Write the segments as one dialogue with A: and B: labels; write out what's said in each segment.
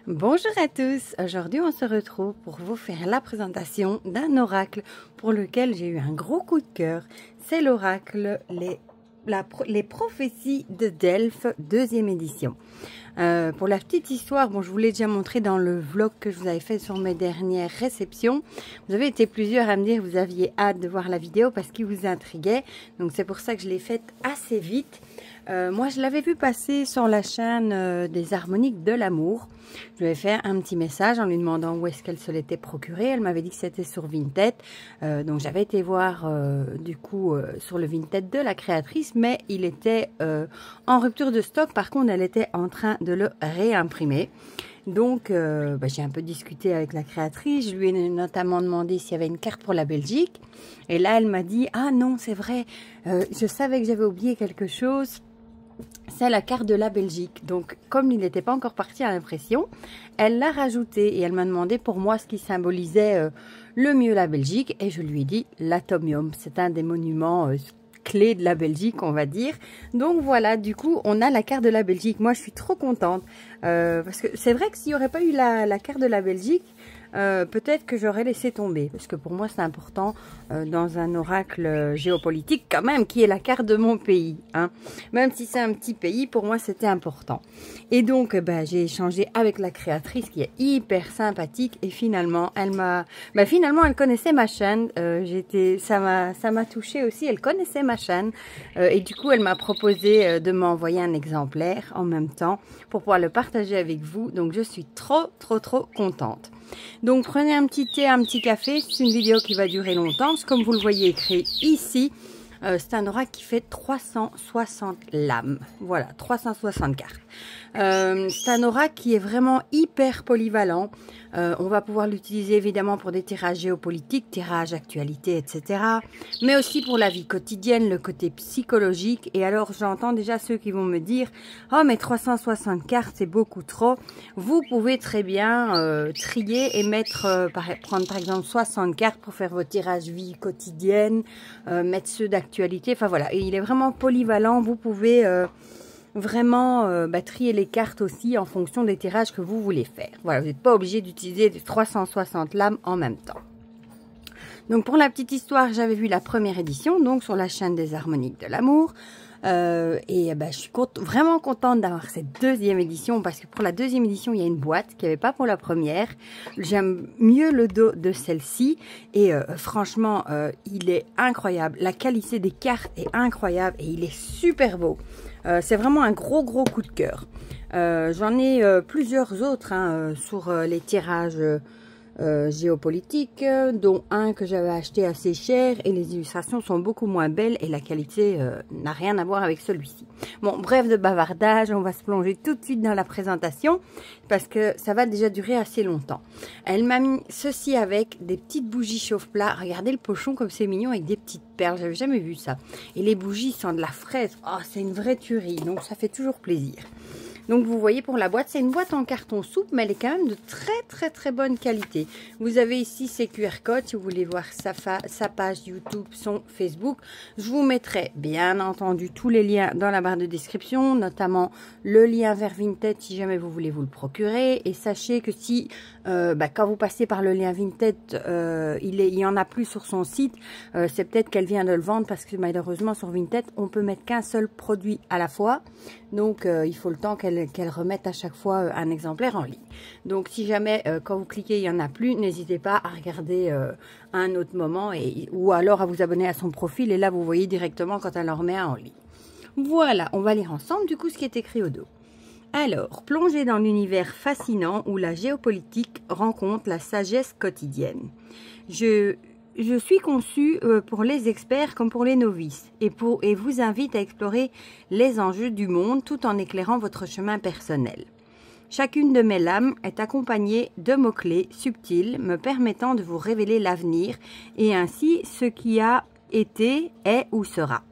A: Bonjour à tous, aujourd'hui on se retrouve pour vous faire la présentation d'un oracle pour lequel j'ai eu un gros coup de cœur. C'est l'oracle les prophéties de Delphes, deuxième édition. Pour la petite histoire, bon, je vous l'ai déjà montré dans le vlog que je vous avais fait sur mes dernières réceptions. Vous avez été plusieurs à me dire que vous aviez hâte de voir la vidéo parce qu'il vous intriguait. Donc c'est pour ça que je l'ai faite assez vite. Moi, je l'avais vu passer sur la chaîne des harmoniques de l'amour. Je lui ai fait un petit message en lui demandant où est-ce qu'elle se l'était procurée. Elle m'avait dit que c'était sur Vinted. Donc, j'avais été voir du coup sur le Vinted de la créatrice, mais il était en rupture de stock. Par contre, elle était en train de le réimprimer. Donc, j'ai un peu discuté avec la créatrice. Je lui ai notamment demandé s'il y avait une carte pour la Belgique. Et là, elle m'a dit « Ah non, c'est vrai, je savais que j'avais oublié quelque chose. » C'est la carte de la Belgique. Donc, comme il n'était pas encore parti à l'impression, elle l'a rajouté et elle m'a demandé pour moi ce qui symbolisait le mieux la Belgique. Et je lui ai dit l'atomium. C'est un des monuments clés de la Belgique, on va dire. Donc voilà, du coup, on a la carte de la Belgique. Moi, je suis trop contente parce que c'est vrai que s'il n'y aurait pas eu la carte de la Belgique, peut-être que j'aurais laissé tomber, parce que pour moi c'est important dans un oracle géopolitique quand même, qui est la carte de mon pays, hein. Même si c'est un petit pays, pour moi c'était important. Et donc j'ai échangé avec la créatrice qui est hyper sympathique et finalement elle m'a, elle connaissait ma chaîne. Ça m'a touchée aussi, elle connaissait ma chaîne et du coup elle m'a proposé de m'envoyer un exemplaire en même temps pour pouvoir le partager avec vous. Donc je suis trop contente. Donc prenez un petit thé, un petit café, c'est une vidéo qui va durer longtemps, parce que comme vous le voyez écrit ici, c'est un oracle qui fait 360 lames, voilà, 360 cartes. C'est un oracle qui est vraiment hyper polyvalent. On va pouvoir l'utiliser évidemment pour des tirages géopolitiques, tirages actualités, etc. Mais aussi pour la vie quotidienne, le côté psychologique. Et alors j'entends déjà ceux qui vont me dire « Oh mais 360 cartes c'est beaucoup trop ». Vous pouvez très bien trier et mettre, prendre par exemple 60 cartes pour faire vos tirages vie quotidienne, mettre ceux d'actualité. Enfin voilà, et il est vraiment polyvalent. Vous pouvez vraiment trier les cartes aussi en fonction des tirages que vous voulez faire. Voilà, vous n'êtes pas obligé d'utiliser des 360 lames en même temps. Donc pour la petite histoire, j'avais vu la première édition, donc sur la chaîne des harmoniques de l'amour. Je suis vraiment contente d'avoir cette deuxième édition, parce que pour la deuxième édition, il y a une boîte qu'il n'y avait pas pour la première. J'aime mieux le dos de celle-ci et franchement, il est incroyable. La qualité des cartes est incroyable et il est super beau. C'est vraiment un gros coup de cœur. J'en ai plusieurs autres sur les tirages géopolitiques, dont un que j'avais acheté assez cher et les illustrations sont beaucoup moins belles et la qualité n'a rien à voir avec celui-ci. Bon, bref de bavardage, on va se plonger tout de suite dans la présentation parce que ça va déjà durer assez longtemps. Elle m'a mis ceci avec des petites bougies chauffe-plat. Regardez le pochon comme c'est mignon avec des petites perles, j'avais jamais vu ça. Et les bougies sont de la fraise. Oh, c'est une vraie tuerie, donc ça fait toujours plaisir. Donc vous voyez pour la boîte, c'est une boîte en carton souple, mais elle est quand même de très bonne qualité. Vous avez ici ses QR codes si vous voulez voir sa page YouTube, son Facebook. Je vous mettrai bien entendu tous les liens dans la barre de description, notamment le lien vers Vinted si jamais vous voulez vous le procurer. Et sachez que si quand vous passez par le lien Vinted, il y en a plus sur son site, c'est peut-être qu'elle vient de le vendre parce que malheureusement sur Vinted, on peut mettre qu'un seul produit à la fois. Donc il faut le temps qu'elle remette à chaque fois un exemplaire en ligne. Donc si jamais quand vous cliquez il n'y en a plus, n'hésitez pas à regarder à un autre moment ou alors à vous abonner à son profil et là vous voyez directement quand elle en remet un en ligne. Voilà, on va lire ensemble du coup ce qui est écrit au dos. Alors, plongez dans l'univers fascinant où la géopolitique rencontre la sagesse quotidienne. Je suis conçue pour les experts comme pour les novices et vous invite à explorer les enjeux du monde tout en éclairant votre chemin personnel. Chacune de mes lames est accompagnée de mots-clés subtils me permettant de vous révéler l'avenir et ainsi ce qui a été, est ou sera.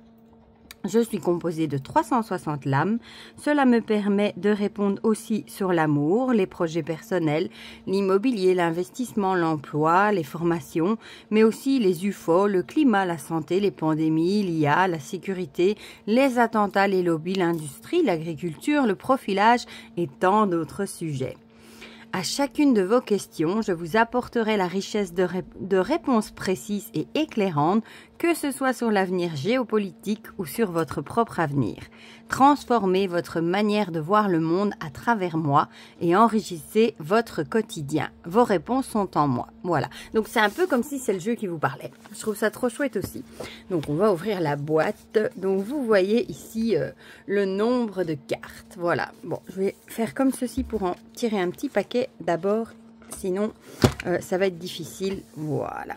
A: Je suis composée de 360 lames. Cela me permet de répondre aussi sur l'amour, les projets personnels, l'immobilier, l'investissement, l'emploi, les formations, mais aussi les UFO, le climat, la santé, les pandémies, l'IA, la sécurité, les attentats, les lobbies, l'industrie, l'agriculture, le profilage et tant d'autres sujets. À chacune de vos questions, je vous apporterai la richesse de réponses précises et éclairantes, que ce soit sur l'avenir géopolitique ou sur votre propre avenir. Transformez votre manière de voir le monde à travers moi et enrichissez votre quotidien. Vos réponses sont en moi. Voilà. Donc c'est un peu comme si c'est le jeu qui vous parlait. Je trouve ça trop chouette aussi. Donc on va ouvrir la boîte. Donc vous voyez ici le nombre de cartes. Voilà. Bon, je vais faire comme ceci pour en tirer un petit paquet d'abord. Sinon, ça va être difficile. Voilà.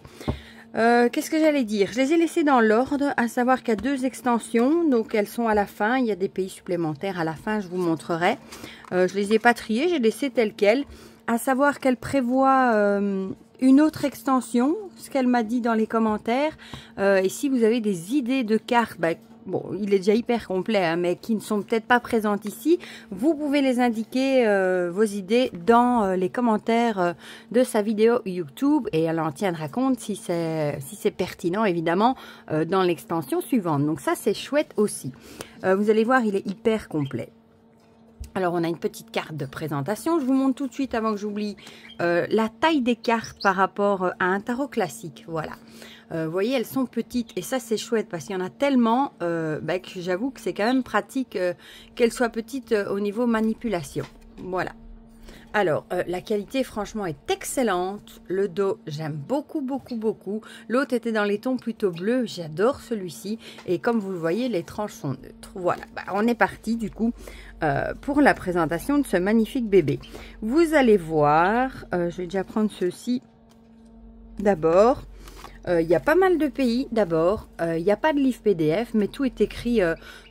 A: Qu'est-ce que j'allais dire? Je les ai laissés dans l'ordre, à savoir qu'il y a 2 extensions, donc elles sont à la fin. Il y a des pays supplémentaires à la fin, je vous montrerai. Je les ai pas triés, j'ai laissé telles quelles. À savoir qu'elle prévoit une autre extension, ce qu'elle m'a dit dans les commentaires. Et si vous avez des idées de cartes, bon, il est déjà hyper complet, hein, mais qui ne sont peut-être pas présentes ici, vous pouvez les indiquer, vos idées, dans les commentaires de sa vidéo YouTube, et elle en tiendra compte si c'est pertinent, évidemment, dans l'extension suivante. Donc ça, c'est chouette aussi. Vous allez voir, il est hyper complet. Alors, on a une petite carte de présentation. Je vous montre tout de suite, avant que j'oublie, la taille des cartes par rapport à un tarot classique. Voilà. Vous voyez, elles sont petites et ça, c'est chouette parce qu'il y en a tellement que j'avoue que c'est quand même pratique qu'elles soient petites au niveau manipulation. Voilà. Alors, la qualité, franchement, est excellente. Le dos, j'aime beaucoup, beaucoup, beaucoup. L'autre était dans les tons plutôt bleus. J'adore celui-ci. Et comme vous le voyez, les tranches sont neutres. Voilà, on est parti, du coup, pour la présentation de ce magnifique bébé. Vous allez voir, je vais déjà prendre ceci d'abord. Il y a pas mal de pays d'abord, il n'y a pas de livre PDF, mais tout est écrit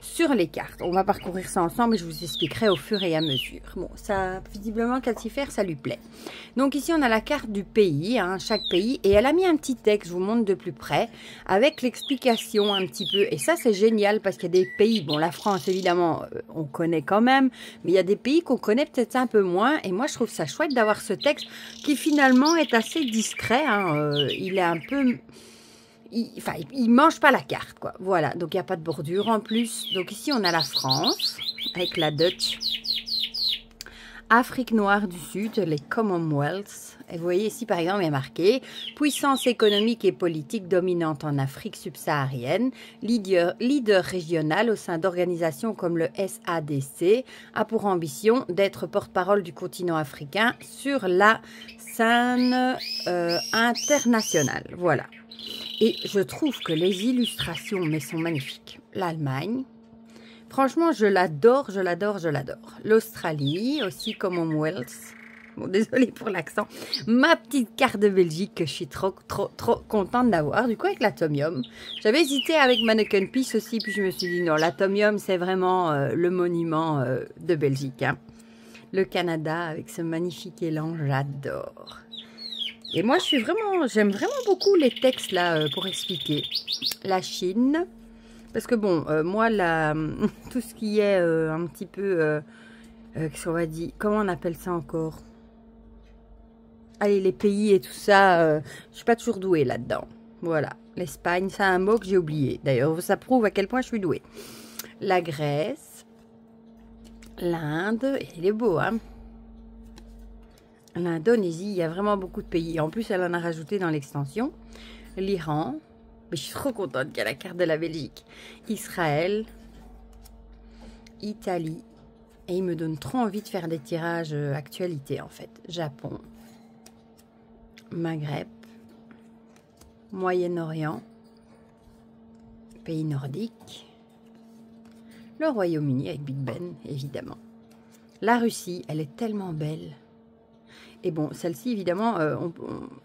A: sur les cartes. On va parcourir ça ensemble et je vous expliquerai au fur et à mesure. Bon, ça, visiblement, Calcifère, ça lui plaît. Donc ici, on a la carte du pays, hein, chaque pays, et elle a mis un petit texte, je vous montre de plus près, avec l'explication un petit peu. Et ça, c'est génial parce qu'il y a des pays, bon, la France, évidemment, on connaît quand même, mais il y a des pays qu'on connaît peut-être un peu moins. Et moi, je trouve ça chouette d'avoir ce texte qui, finalement, est assez discret. Hein, il est un peu... il mange pas la carte, quoi. Voilà, donc il n'y a pas de bordure en plus. Donc ici, on a la France, avec la Dutch. Afrique noire du Sud, les Commonwealth. Et vous voyez ici, par exemple, il est marqué « Puissance économique et politique dominante en Afrique subsaharienne, leader régional au sein d'organisations comme le SADC, a pour ambition d'être porte-parole du continent africain sur la scène internationale. » Voilà. Et je trouve que les illustrations, mais sont magnifiques. L'Allemagne, franchement, je l'adore, je l'adore, je l'adore. L'Australie, aussi Commonwealth. Bon, désolée pour l'accent. Ma petite carte de Belgique que je suis trop contente d'avoir. Du coup, avec l'atomium. J'avais hésité avec Mannequin Peace aussi, puis je me suis dit non, l'atomium, c'est vraiment le monument de Belgique. Hein. Le Canada, avec ce magnifique élan, j'adore. Et moi, j'aime vraiment beaucoup les textes là pour expliquer. La Chine, parce que bon, moi, tout ce qui est un petit peu, qu'est-ce qu'on va dire, comment on appelle ça encore? Allez, les pays et tout ça, je suis pas toujours douée là-dedans. Voilà, l'Espagne, c'est un mot que j'ai oublié. D'ailleurs, ça prouve à quel point je suis douée. La Grèce, l'Inde, il est beau, hein? L'Indonésie, il y a vraiment beaucoup de pays. En plus, elle en a rajouté dans l'extension. L'Iran. Mais je suis trop contente qu'il y a la carte de la Belgique. Israël. Italie. Et il me donne trop envie de faire des tirages actualité, en fait. Japon. Maghreb. Moyen-Orient. Pays nordiques. Le Royaume-Uni avec Big Ben, évidemment. La Russie, elle est tellement belle. Et bon, celle-ci, évidemment,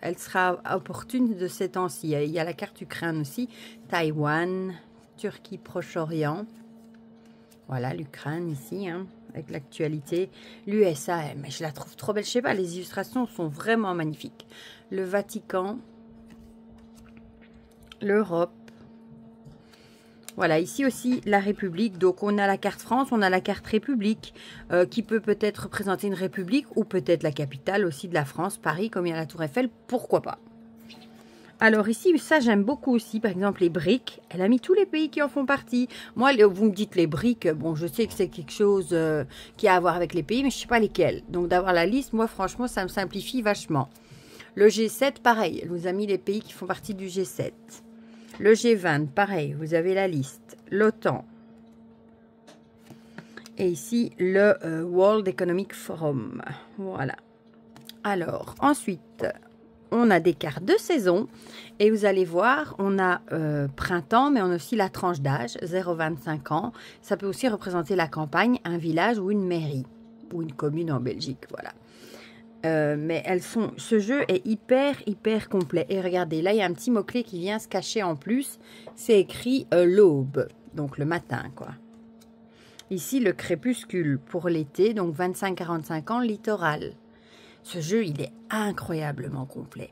A: elle sera opportune de ces temps-ci. Il y a la carte Ukraine aussi. Taïwan, Turquie, Proche-Orient. Voilà, l'Ukraine ici, hein, avec l'actualité. L'USA, mais je la trouve trop belle. Je sais pas, les illustrations sont vraiment magnifiques. Le Vatican. L'Europe. Voilà, ici aussi la République. Donc on a la carte France, on a la carte République qui peut peut-être représenter une République ou peut-être la capitale aussi de la France, Paris, comme il y a la Tour Eiffel, pourquoi pas. Alors ici, ça j'aime beaucoup aussi, par exemple les briques, elle a mis tous les pays qui en font partie. Moi, vous me dites les briques, bon je sais que c'est quelque chose qui a à voir avec les pays, mais je ne sais pas lesquels. Donc d'avoir la liste, moi franchement, ça me simplifie vachement. Le G7, pareil, elle vous a mis les pays qui font partie du G7. Le G20, pareil, vous avez la liste. L'OTAN. Et ici, le World Economic Forum. Voilà. Alors, ensuite, on a des cartes de saison. Et vous allez voir, on a printemps, mais on a aussi la tranche d'âge, 0,25 ans. Ça peut aussi représenter la campagne, un village ou une mairie. Ou une commune en Belgique, voilà. Mais ce jeu est hyper complet. Et regardez, là, il y a un petit mot-clé qui vient se cacher en plus. C'est écrit l'aube, donc le matin, quoi. Ici, le crépuscule pour l'été, donc 25-45 ans, littoral. Ce jeu, il est incroyablement complet.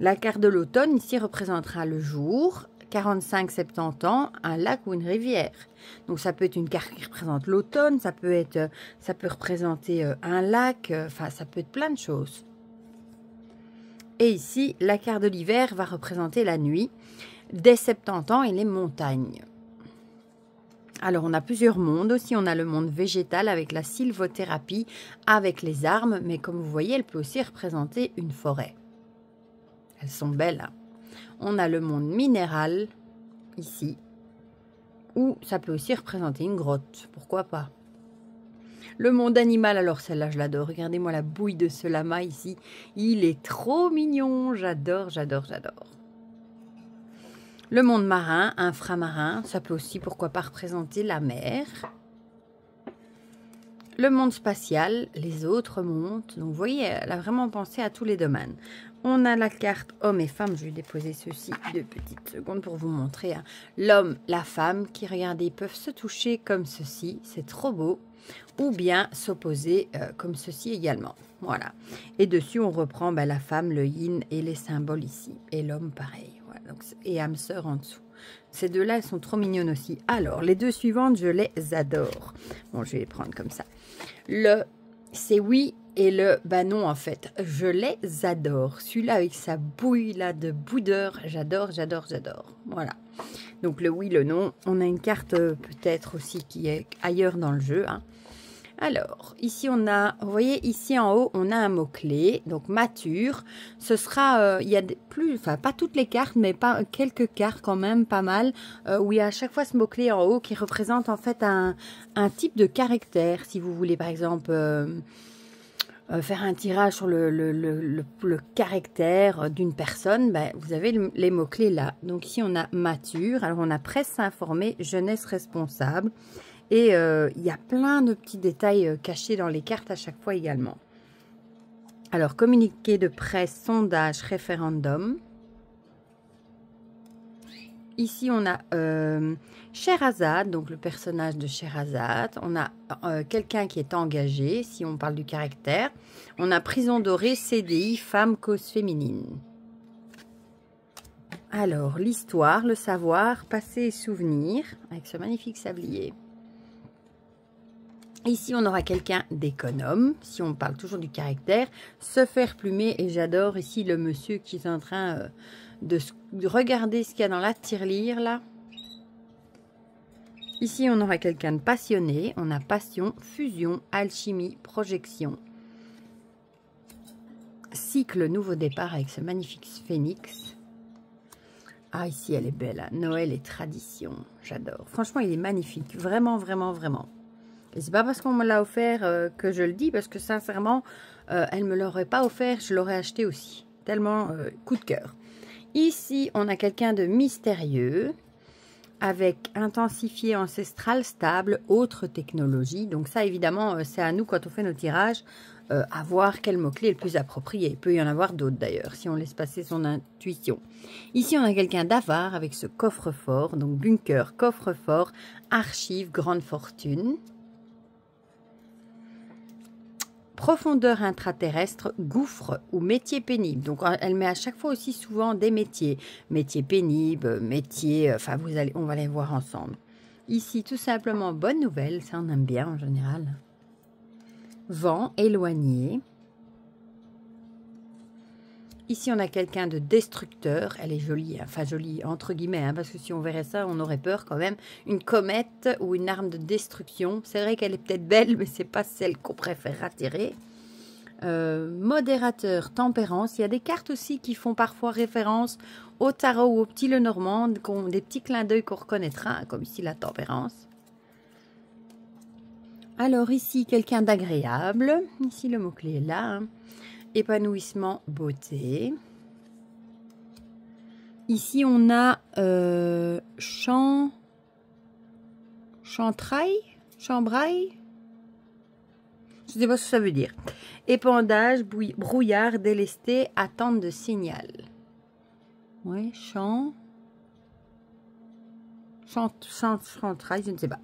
A: La carte de l'automne, ici, représentera le jour, 45-70 ans, un lac ou une rivière. Donc, ça peut être une carte qui représente l'automne, ça peut représenter un lac, enfin, ça peut être plein de choses. Et ici, la carte de l'hiver va représenter la nuit, dès 70 ans et les montagnes. Alors, on a plusieurs mondes aussi. On a le monde végétal avec la sylvothérapie, avec les arbres. Mais comme vous voyez, elle peut aussi représenter une forêt. Elles sont belles. Hein. On a le monde minéral, ici. Ou ça peut aussi représenter une grotte. Pourquoi pas? Le monde animal, alors celle-là, je l'adore. Regardez-moi la bouille de ce lama ici. Il est trop mignon. J'adore. Le monde marin, inframarin, ça peut aussi, pourquoi pas, représenter la mer. Le monde spatial, les autres mondes. Donc, vous voyez, elle a vraiment pensé à tous les domaines. On a la carte homme et femme. Je vais déposer ceci 2 petites secondes pour vous montrer. Hein. L'homme, la femme, qui, regardez, peuvent se toucher comme ceci. C'est trop beau. Ou bien s'opposer comme ceci également. Voilà. Et dessus, on reprend la femme, le yin et les symboles ici. Et l'homme, pareil. Donc, et âme sœur en dessous. Ces deux-là, elles sont trop mignonnes aussi. Alors, les deux suivantes, je les adore. Bon, je vais les prendre comme ça. Le c'est oui et le non, en fait. Je les adore. Celui-là, avec sa bouille là de boudeur, j'adore. Voilà. Donc, le oui, le non. On a une carte peut-être aussi qui est ailleurs dans le jeu. Hein. Alors, ici, on a, vous voyez, ici en haut, on a un mot-clé, donc mature. Ce sera, il y a pas toutes les cartes, mais pas quelques cartes quand même, pas mal, où il y a à chaque fois ce mot-clé en haut qui représente en fait un type de caractère. Si vous voulez, par exemple, faire un tirage sur le caractère d'une personne, vous avez les mots-clés là. Donc ici, on a mature, alors on a presse informée, jeunesse responsable. Et il y a plein de petits détails cachés dans les cartes à chaque fois également. Alors, communiqué de presse, sondage, référendum. Ici, on a Scheherazade, donc le personnage de Scheherazade. On a quelqu'un qui est engagé, si on parle du caractère. On a prison dorée, CDI, femme, cause féminine. Alors, l'histoire, le savoir, passé et souvenir, avec ce magnifique sablier. Ici, on aura quelqu'un d'économe, si on parle toujours du caractère, se faire plumer, et j'adore ici le monsieur qui est en train de regarder ce qu'il y a dans la tirelire, là. Ici, on aura quelqu'un de passionné, on a passion, fusion, alchimie, projection. Cycle, nouveau départ avec ce magnifique phénix. Ah, ici, elle est belle, hein. Noël et tradition, j'adore. Franchement, il est magnifique, vraiment. Et c'est pas parce qu'on me l'a offert que je le dis, parce que sincèrement, elle me l'aurait pas offert, je l'aurais acheté aussi. Tellement coup de cœur. Ici, on a quelqu'un de mystérieux, avec intensifié ancestral, stable, autre technologie. Donc ça, évidemment, c'est à nous, quand on fait nos tirages, à voir quel mot-clé est le plus approprié. Il peut y en avoir d'autres d'ailleurs, si on laisse passer son intuition. Ici, on a quelqu'un d'avare avec ce coffre-fort, donc bunker, coffre-fort, archive, grande fortune. Profondeur intraterrestre, gouffre ou métier pénible. Donc, elle met à chaque fois aussi souvent des métiers. Métier pénible, métier... Enfin, on va les voir ensemble. Ici, tout simplement, bonne nouvelle. Ça, on aime bien en général. Vent, éloigné. Ici, on a quelqu'un de destructeur. Elle est jolie, enfin jolie entre guillemets, hein, parce que si on verrait ça, on aurait peur quand même. Une comète ou une arme de destruction. C'est vrai qu'elle est peut-être belle, mais c'est pas celle qu'on préfère attirer. Modérateur, tempérance. Il y a des cartes aussi qui font parfois référence au tarot ou au petit Lenormand, qui ont des petits clins d'œil qu'on reconnaîtra, hein, comme ici la tempérance. Alors ici, quelqu'un d'agréable. Ici, le mot-clé est là. Hein. Épanouissement, beauté. Ici, on a chantrail, chambrail. Je ne sais pas ce que ça veut dire. Épandage, brouillard, délesté, attente de signal. Oui, chantrail, je ne sais pas.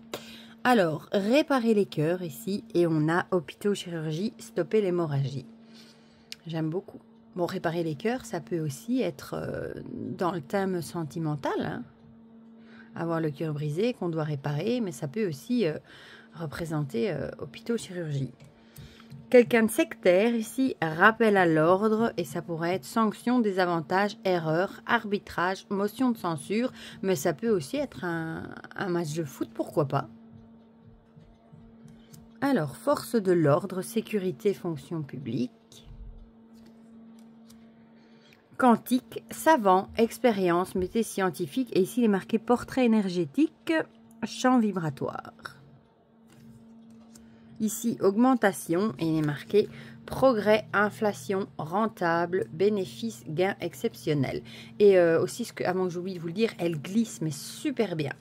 A: Alors, réparer les cœurs ici. Et on a hôpitaux, chirurgie, stopper l'hémorragie. J'aime beaucoup. Bon, réparer les cœurs, ça peut aussi être dans le thème sentimental. Hein. Avoir le cœur brisé qu'on doit réparer, mais ça peut aussi représenter hôpitaux, chirurgie. Quelqu'un de sectaire, ici, rappel à l'ordre, et ça pourrait être sanction, désavantage, erreur, arbitrage, motion de censure, mais ça peut aussi être un match de foot, pourquoi pas. Alors, force de l'ordre, sécurité, fonction publique. Quantique, savant, expérience, métier scientifique. Et ici, il est marqué portrait énergétique, champ vibratoire. Ici, augmentation. Et il est marqué progrès, inflation, rentable, bénéfice, gain exceptionnel. Et aussi, avant que j'oublie de vous le dire, elle glisse, mais super bien.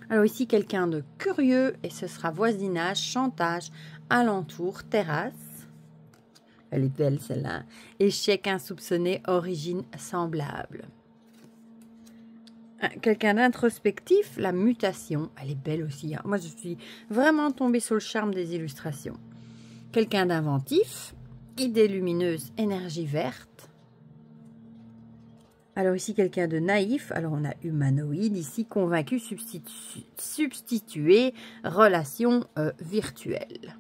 A: Alors ici, quelqu'un de curieux. Et ce sera voisinage, chantage, alentour, terrasse. Elle est belle celle-là. Échec insoupçonné, origine semblable. Quelqu'un d'introspectif, la mutation. Elle est belle aussi. Hein. Moi, je suis vraiment tombée sur le charme des illustrations. Quelqu'un d'inventif, idée lumineuse, énergie verte. Alors ici, quelqu'un de naïf. Alors, on a humanoïde. Ici, convaincu, substitué, relation virtuelle.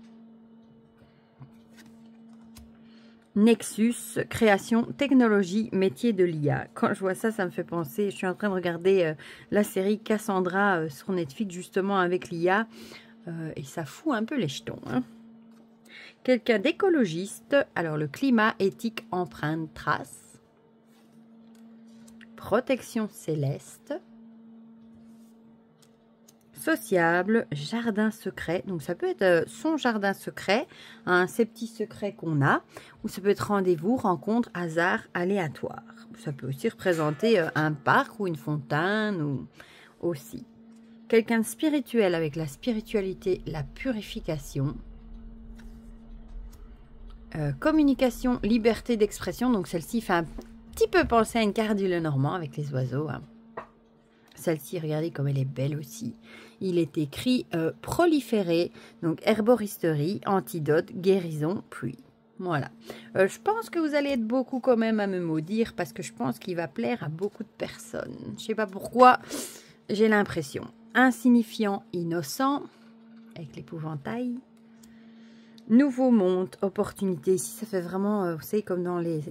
A: Nexus, création, technologie, métier de l'IA. Quand je vois ça, ça me fait penser, je suis en train de regarder la série Cassandra sur Netflix, justement avec l'IA, et ça fout un peu les jetons. Hein. Quelqu'un d'écologiste, alors le climat, éthique, empreinte, trace. Protection céleste. Sociable, jardin secret, donc ça peut être son jardin secret, hein, ces petits secrets qu'on a, ou ça peut être rendez-vous, rencontre, hasard, aléatoire. Ça peut aussi représenter un parc ou une fontaine, ou aussi. Quelqu'un de spirituel avec la spiritualité, la purification. Communication, liberté d'expression, donc celle-ci fait un petit peu penser à une carte du Lenormand avec les oiseaux, hein. Celle-ci, regardez comme elle est belle aussi. Il est écrit proliférer, donc herboristerie, antidote, guérison, pluie. Voilà. Je pense que vous allez être beaucoup quand même à me maudire parce que je pense qu'il va plaire à beaucoup de personnes. Je ne sais pas pourquoi, j'ai l'impression. Insignifiant, innocent, avec l'épouvantail. Nouveau monde, opportunité. Ici, ça fait vraiment, vous savez, comme dans les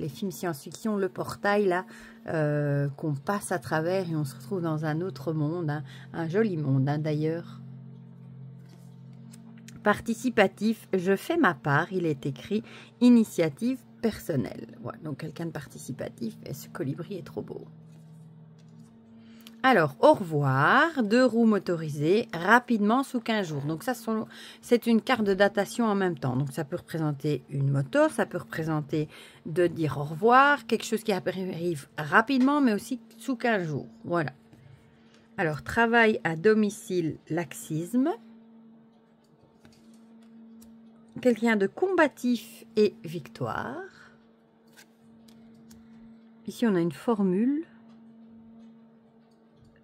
A: films science-fiction, le portail, là, qu'on passe à travers et on se retrouve dans un autre monde. Hein, un joli monde, hein, d'ailleurs. Participatif, je fais ma part. Il est écrit initiative personnelle. Voilà, donc quelqu'un de participatif. Et ce colibri est trop beau. Alors, au revoir, 2 roues motorisées, rapidement sous 15 jours. Donc ça, c'est une carte de datation en même temps. Donc ça peut représenter une moto, ça peut représenter de dire au revoir, quelque chose qui arrive rapidement, mais aussi sous 15 jours. Voilà. Alors, travail à domicile, laxisme. Quelqu'un de combatif et victoire. Ici, on a une formule.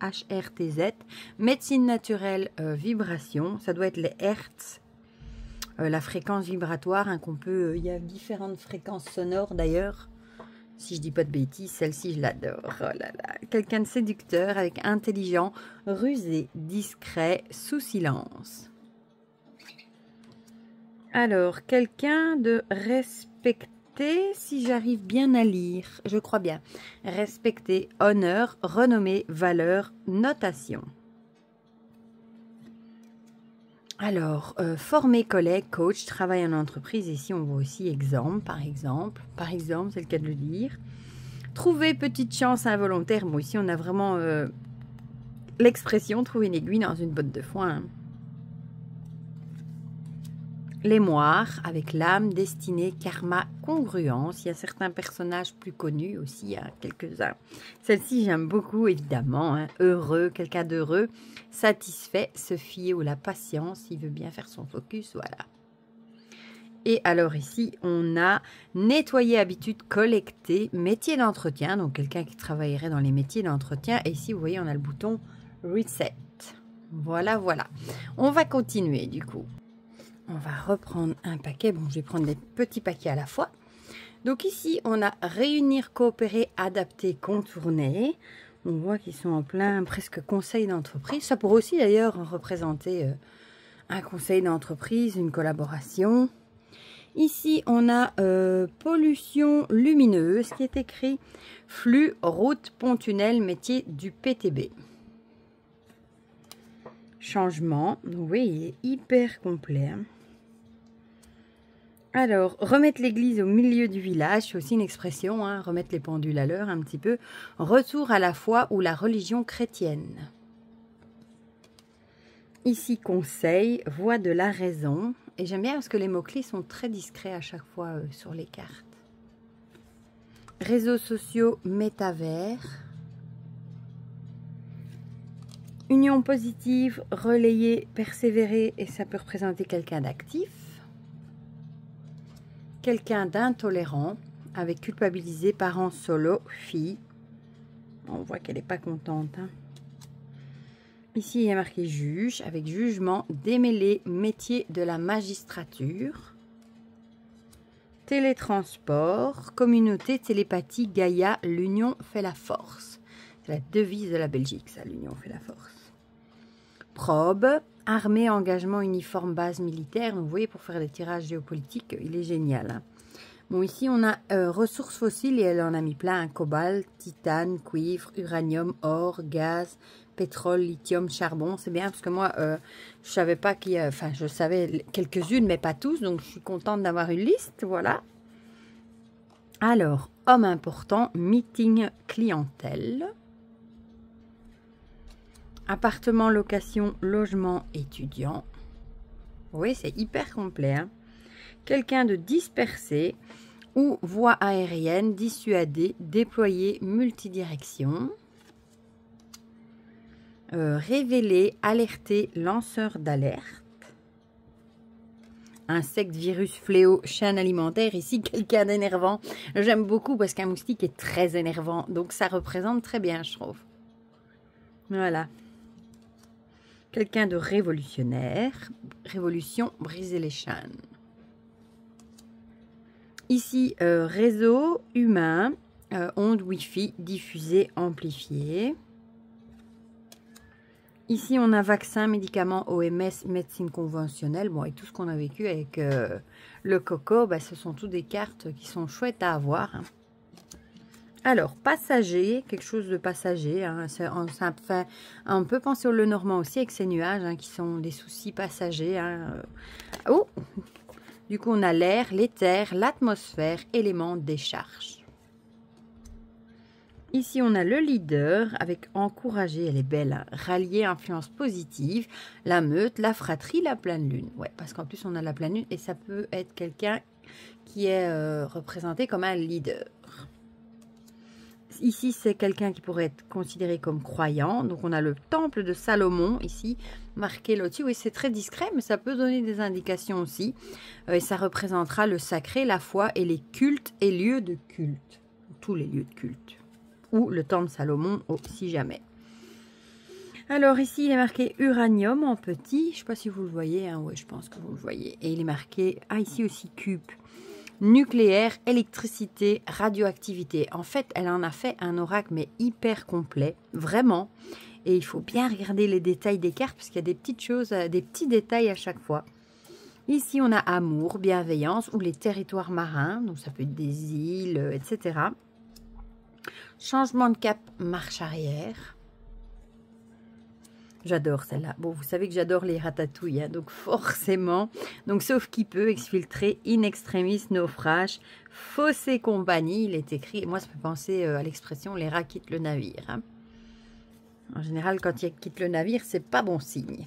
A: HRTZ, médecine naturelle, vibration, ça doit être les Hertz, la fréquence vibratoire, hein, qu'on peut, il y a différentes fréquences sonores d'ailleurs, si je dis pas de bêtises, celle-ci je l'adore, oh là là, quelqu'un de séducteur avec intelligent, rusé, discret, sous silence. Alors, quelqu'un de respecté, respecter, si j'arrive bien à lire, je crois bien. Respecter, honneur, renommée, valeur, notation. Alors, former collègues, coach, travail en entreprise. Ici, on voit aussi exemple, par exemple. Par exemple, c'est le cas de le dire. Trouver petite chance involontaire. Bon, ici, on a vraiment l'expression trouver une aiguille dans une botte de foin. L'émoire, avec l'âme, destinée, karma, congruence. Il y a certains personnages plus connus aussi, hein, quelques-uns. Celle-ci, j'aime beaucoup, évidemment. Hein. Heureux, quelqu'un d'heureux, satisfait, se fier ou la patience, il veut bien faire son focus, voilà. Et alors ici, on a nettoyer, habitude, collecter, métier d'entretien. Donc, quelqu'un qui travaillerait dans les métiers d'entretien. Et ici, vous voyez, on a le bouton Reset. Voilà, voilà. On va continuer, du coup. On va reprendre un paquet. Bon, je vais prendre des petits paquets à la fois. Donc ici, on a réunir, coopérer, adapter, contourner. On voit qu'ils sont en plein presque conseil d'entreprise. Ça pourrait aussi d'ailleurs représenter un conseil d'entreprise, une collaboration. Ici, on a pollution lumineuse qui est écrit flux, route, pont-tunnel, métier du PTB. Changement. Oui, il est hyper complet. Hein. Alors, remettre l'église au milieu du village, c'est aussi une expression, hein, remettre les pendules à l'heure un petit peu. Retour à la foi ou la religion chrétienne. Ici, conseil, voie de la raison. Et j'aime bien parce que les mots-clés sont très discrets à chaque fois sur les cartes. Réseaux sociaux, métavers. Union positive, relayer, persévérer, et ça peut représenter quelqu'un d'actif. Quelqu'un d'intolérant, avec culpabilisé, parent solo, fille. On voit qu'elle n'est pas contente. Hein. Ici, il y a marqué juge, avec jugement, démêlé, métier de la magistrature. Télétransport, communauté, télépathie, Gaïa, l'union fait la force. C'est la devise de la Belgique, ça, l'union fait la force. Probe, armée, engagement, uniforme, base militaire. Donc, vous voyez, pour faire des tirages géopolitiques, il est génial. Hein. Bon, ici, on a ressources fossiles et elle en a mis plein. Hein, cobalt, titane, cuivre, uranium, or, gaz, pétrole, lithium, charbon. C'est bien parce que moi, je savais pas qu'il y a... Enfin, je savais quelques-unes, mais pas tous. Donc, je suis contente d'avoir une liste. Voilà. Alors, homme important, meeting, clientèle. Appartement, location, logement, étudiant. Oui, c'est hyper complet. Hein. Quelqu'un de dispersé ou voie aérienne, dissuadé, déployé, multidirection. Révéler, alerter, lanceur d'alerte. Insecte, virus, fléau, chaîne alimentaire. Ici, quelqu'un d'énervant. J'aime beaucoup parce qu'un moustique est très énervant. Donc, ça représente très bien, je trouve. Voilà. Quelqu'un de révolutionnaire. Révolution, briser les chaînes. Ici, réseau humain, onde Wi-Fi, diffusée, amplifiée. Ici, on a vaccin, médicaments, OMS, médecine conventionnelle. Bon, et tout ce qu'on a vécu avec le coco, bah, ce sont toutes des cartes qui sont chouettes à avoir. Hein. Alors, passager, quelque chose de passager. Hein, on peut penser au Lenormand aussi avec ces nuages hein, qui sont des soucis passagers. Hein. Oh! Du coup, on a l'air, l'éther, l'atmosphère, éléments, décharge. Ici, on a le leader avec encourager, elle est belle, hein, rallier, influence positive, la meute, la fratrie, la pleine lune. Ouais, parce qu'en plus, on a la pleine lune et ça peut être quelqu'un qui est représenté comme un leader. Ici, c'est quelqu'un qui pourrait être considéré comme croyant. Donc, on a le temple de Salomon, ici, marqué là-dessus. Oui, c'est très discret, mais ça peut donner des indications aussi. Et ça représentera le sacré, la foi et les cultes et lieux de culte. Tous les lieux de culte. Ou le temple Salomon, si jamais. Alors, ici, il est marqué uranium en petit. Je ne sais pas si vous le voyez. Hein. Oui, je pense que vous le voyez. Et il est marqué, ici aussi, cube. Nucléaire, électricité, radioactivité. En fait, elle en a fait un oracle, mais hyper complet, vraiment. Et il faut bien regarder les détails des cartes, parce qu'il y a des petites choses, des petits détails à chaque fois. Ici, on a amour, bienveillance ou les territoires marins. Donc, ça peut être des îles, etc. Changement de cap, marche arrière. J'adore celle-là. Bon, vous savez que j'adore les ratatouilles, hein, donc forcément. Donc, sauf qui peut exfiltrer, in extremis, naufrage, fossé compagnie. Il est écrit, et moi, ça me fait penser à l'expression les rats quittent le navire. Hein. En général, quand ils quittent le navire, c'est pas bon signe.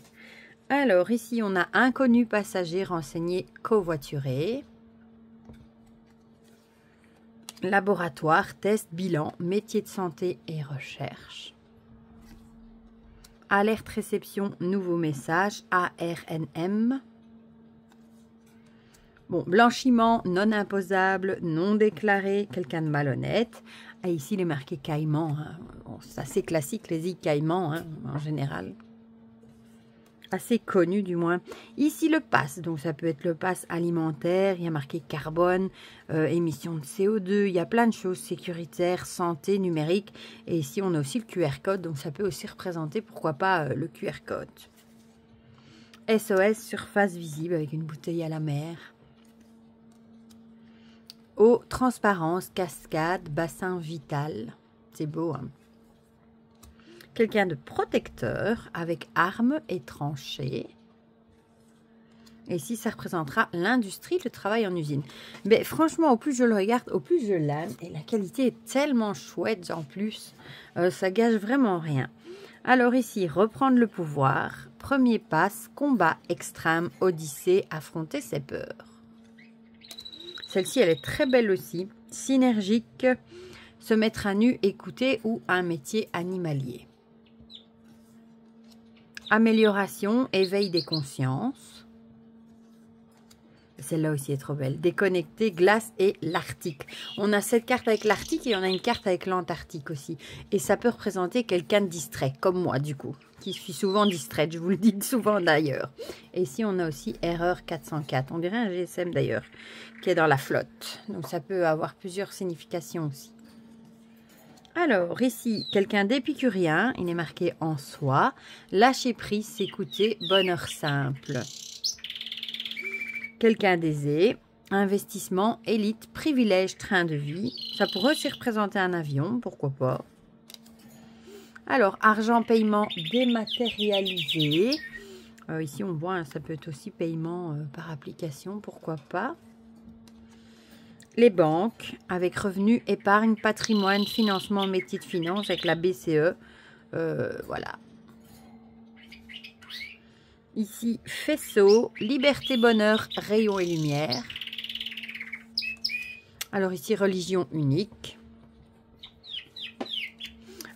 A: Alors, ici, on a inconnu passager renseigné covoituré. Laboratoire, test, bilan, métier de santé et recherche. Alerte réception, nouveau message, ARNM. Bon, blanchiment, non imposable, non déclaré, quelqu'un de malhonnête. Ah, ici, il est marqué Caïman. Hein. Bon, c'est assez classique, les îles Caïmans, hein, en général. Assez connu, du moins. Ici, le pass. Donc, ça peut être le pass alimentaire. Il y a marqué carbone, émissions de CO2. Il y a plein de choses sécuritaires, santé, numérique. Et ici, on a aussi le QR code. Donc, ça peut aussi représenter, pourquoi pas, le QR code. SOS, surface visible avec une bouteille à la mer. Eau, transparence, cascade, bassin vital. C'est beau, hein? Quelqu'un de protecteur avec armes et tranchées. Et ici, ça représentera l'industrie, le travail en usine. Mais franchement, au plus je le regarde, au plus je l'aime. Et la qualité est tellement chouette en plus. Ça gâche vraiment rien. Alors ici, reprendre le pouvoir. Premier passe, combat extrême, odyssée, affronter ses peurs. Celle-ci, elle est très belle aussi. Synergique, se mettre à nu, écouter ou un métier animalier. Amélioration, éveil des consciences. Celle-là aussi est trop belle. Déconnecter, glace et l'Arctique. On a cette carte avec l'Arctique et on a une carte avec l'Antarctique aussi. Et ça peut représenter quelqu'un de distrait, comme moi du coup, qui suis souvent distraite, je vous le dis souvent d'ailleurs. Et ici, on a aussi erreur 404. On dirait un GSM d'ailleurs, qui est dans la flotte. Donc ça peut avoir plusieurs significations aussi. Alors, ici, quelqu'un d'épicurien, il est marqué en soi. Lâcher prise, s'écouter, bonheur simple. Quelqu'un d'aisé, investissement, élite, privilège, train de vie. Ça pourrait aussi représenter un avion, pourquoi pas. Alors, argent, paiement dématérialisé. Ici, on voit, hein, ça peut être aussi paiement par application, pourquoi pas. Les banques, avec revenus, épargne, patrimoine, financement, métier de finance, avec la BCE. Voilà. Ici, faisceau, liberté, bonheur, rayon et lumière. Alors ici, religion unique.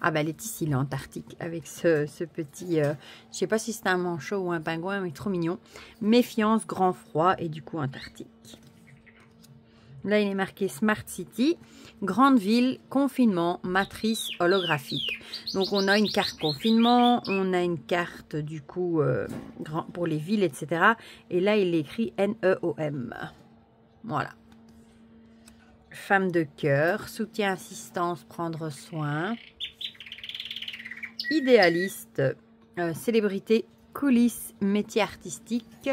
A: Ah ben, elle est ici, l'Antarctique, avec ce petit... je ne sais pas si c'est un manchot ou un pingouin, mais trop mignon. Méfiance, grand froid et du coup, Antarctique. Là, il est marqué Smart City, grande ville, confinement, matrice holographique. Donc, on a une carte confinement, on a une carte, du coup, pour les villes, etc. Et là, il est écrit NEOM. Voilà. Femme de cœur, soutien, assistance, prendre soin. Idéaliste, célébrité, coulisses, métier artistique.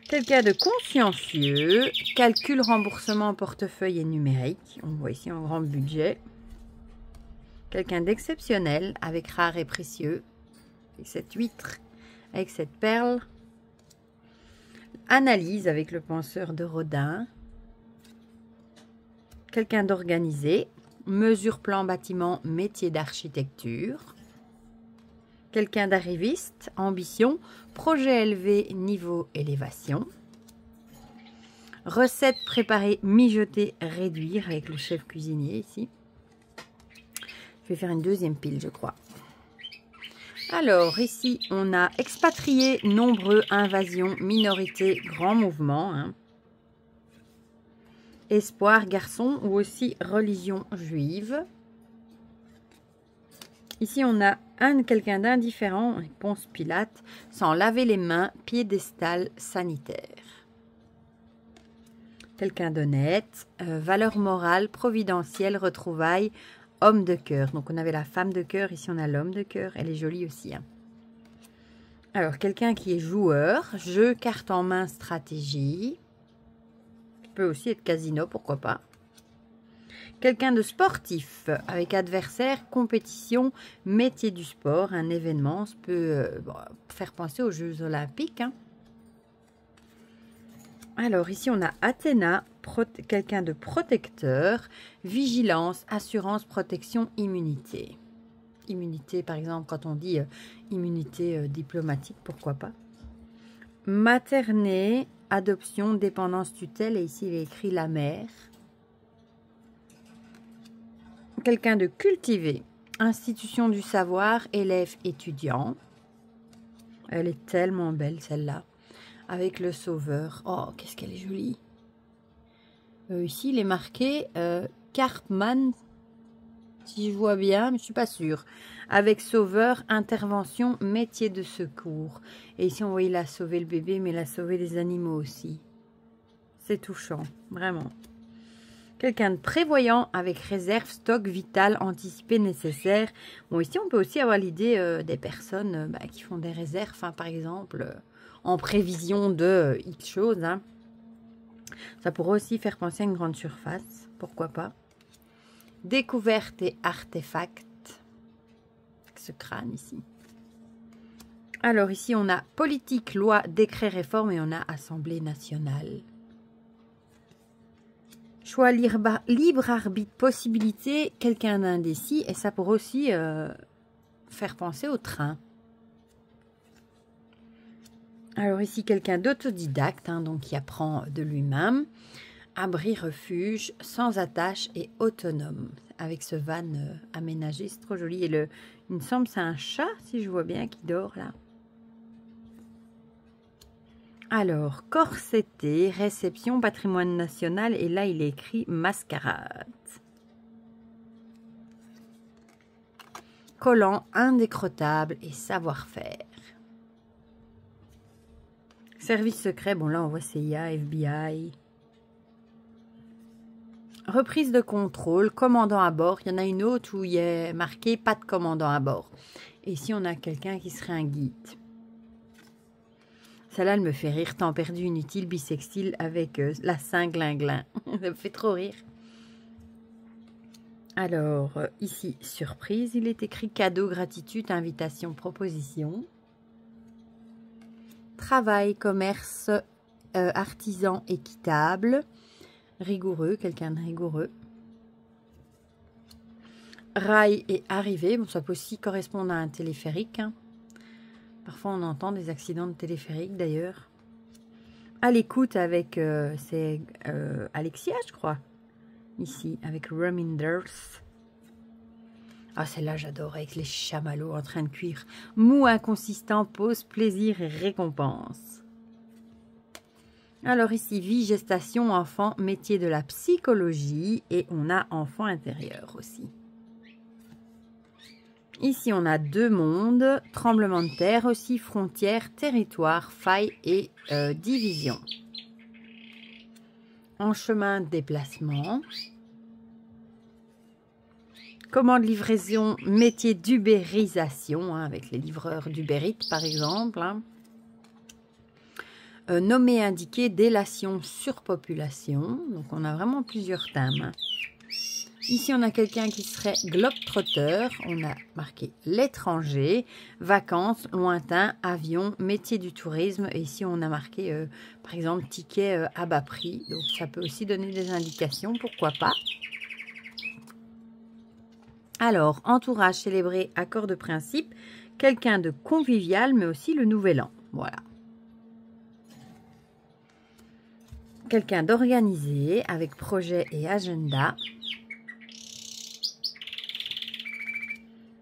A: Quelqu'un de consciencieux, calcul, remboursement, portefeuille et numérique. On voit ici un grand budget. Quelqu'un d'exceptionnel, avec rare et précieux. Avec cette huître, avec cette perle. Analyse, avec le penseur de Rodin. Quelqu'un d'organisé. Mesure, plan, bâtiment, métier d'architecture. Quelqu'un d'arriviste, ambition, projet élevé, niveau élévation. Recette préparée, mijoter, réduire avec le chef cuisinier ici. Je vais faire une deuxième pile, je crois. Alors, ici, on a expatriés, nombreux, invasion, minorité, grand mouvement. Hein. Espoir, garçon ou aussi religion juive. Ici, on a quelqu'un d'indifférent, Ponce Pilate, sans laver les mains, piédestal sanitaire. Quelqu'un d'honnête, valeur morale, providentielle, retrouvailles, homme de cœur. Donc, on avait la femme de cœur, ici on a l'homme de cœur, elle est jolie aussi. Hein. Alors, quelqu'un qui est joueur, jeu, carte en main, stratégie. Ça peut aussi être casino, pourquoi pas. Quelqu'un de sportif, avec adversaire, compétition, métier du sport, un événement. Ça peut faire penser aux Jeux Olympiques. Hein. Alors, ici, on a Athéna, quelqu'un de protecteur, vigilance, assurance, protection, immunité. Immunité, par exemple, quand on dit immunité diplomatique, pourquoi pas. Materné, adoption, dépendance, tutelle, et ici, il est écrit la mère. Quelqu'un de cultivé, institution du savoir, élève, étudiant. Elle est tellement belle, celle-là. Avec le sauveur. Oh, qu'est-ce qu'elle est jolie. Ici, il est marqué Cartman, si je vois bien, mais je ne suis pas sûre. Avec sauveur, intervention, métier de secours. Et ici, on voit, il a sauvé le bébé, mais il a sauvé les animaux aussi. C'est touchant, vraiment. Quelqu'un de prévoyant avec réserve, stock vital, anticipé, nécessaire. Bon, ici, on peut aussi avoir l'idée des personnes qui font des réserves, hein, par exemple, en prévision de X choses. Hein. Ça pourrait aussi faire penser à une grande surface, pourquoi pas. Découverte et artefact. Ce crâne ici. Alors ici, on a politique, loi, décret, réforme et on a Assemblée nationale. Choix libre arbitre, possibilité, quelqu'un d'indécis. Et ça pourrait aussi faire penser au train. Alors ici, quelqu'un d'autodidacte, hein, donc qui apprend de lui-même. Abri, refuge, sans attache et autonome. Avec ce van aménagé, c'est trop joli. Et il me semble que c'est un chat, si je vois bien, qui dort là. Alors, corseté, réception, patrimoine national. Et là, il est écrit mascarade. Collant, indécrottable et savoir-faire. Service secret, bon là, on voit CIA, FBI. Reprise de contrôle, commandant à bord. Il y en a une autre où il est marqué pas de commandant à bord. Et ici, on a quelqu'un qui serait un guide. Celle-là, elle me fait rire. Temps perdu, inutile, bisextile avec la Saint-Glinglin. Ça me fait trop rire. Alors, ici, surprise. Il est écrit cadeau, gratitude, invitation, proposition. Travail, commerce, artisan, équitable. Rigoureux, quelqu'un de rigoureux. Rail et arrivée, bon, ça peut aussi correspondre à un téléphérique. Hein. Parfois, on entend des accidents de téléphérique, d'ailleurs. À l'écoute avec, c'est Alexia, je crois. Ici, avec Reminders. Ah, celle-là, j'adore, avec les chamallows en train de cuire. Mou, inconsistant, pause, plaisir et récompense. Alors ici, vie, gestation, enfant, métier de la psychologie et on a enfant intérieur aussi. Ici, on a deux mondes, tremblement de terre aussi, frontières, territoire, faille et division. En chemin, déplacement. Commande, livraison, métier d'ubérisation, hein, avec les livreurs d'Uber Eats par exemple. Hein. Nommé, indiqué, délation, surpopulation. Donc, on a vraiment plusieurs thèmes. Ici, on a quelqu'un qui serait globe-trotteur. On a marqué l'étranger, vacances, lointain, avion, métier du tourisme. Et ici, on a marqué, par exemple, ticket à bas prix. Donc, ça peut aussi donner des indications, pourquoi pas. Alors, entourage, célébré, accord de principe. Quelqu'un de convivial, mais aussi le nouvel an. Voilà. Quelqu'un d'organisé avec projet et agenda.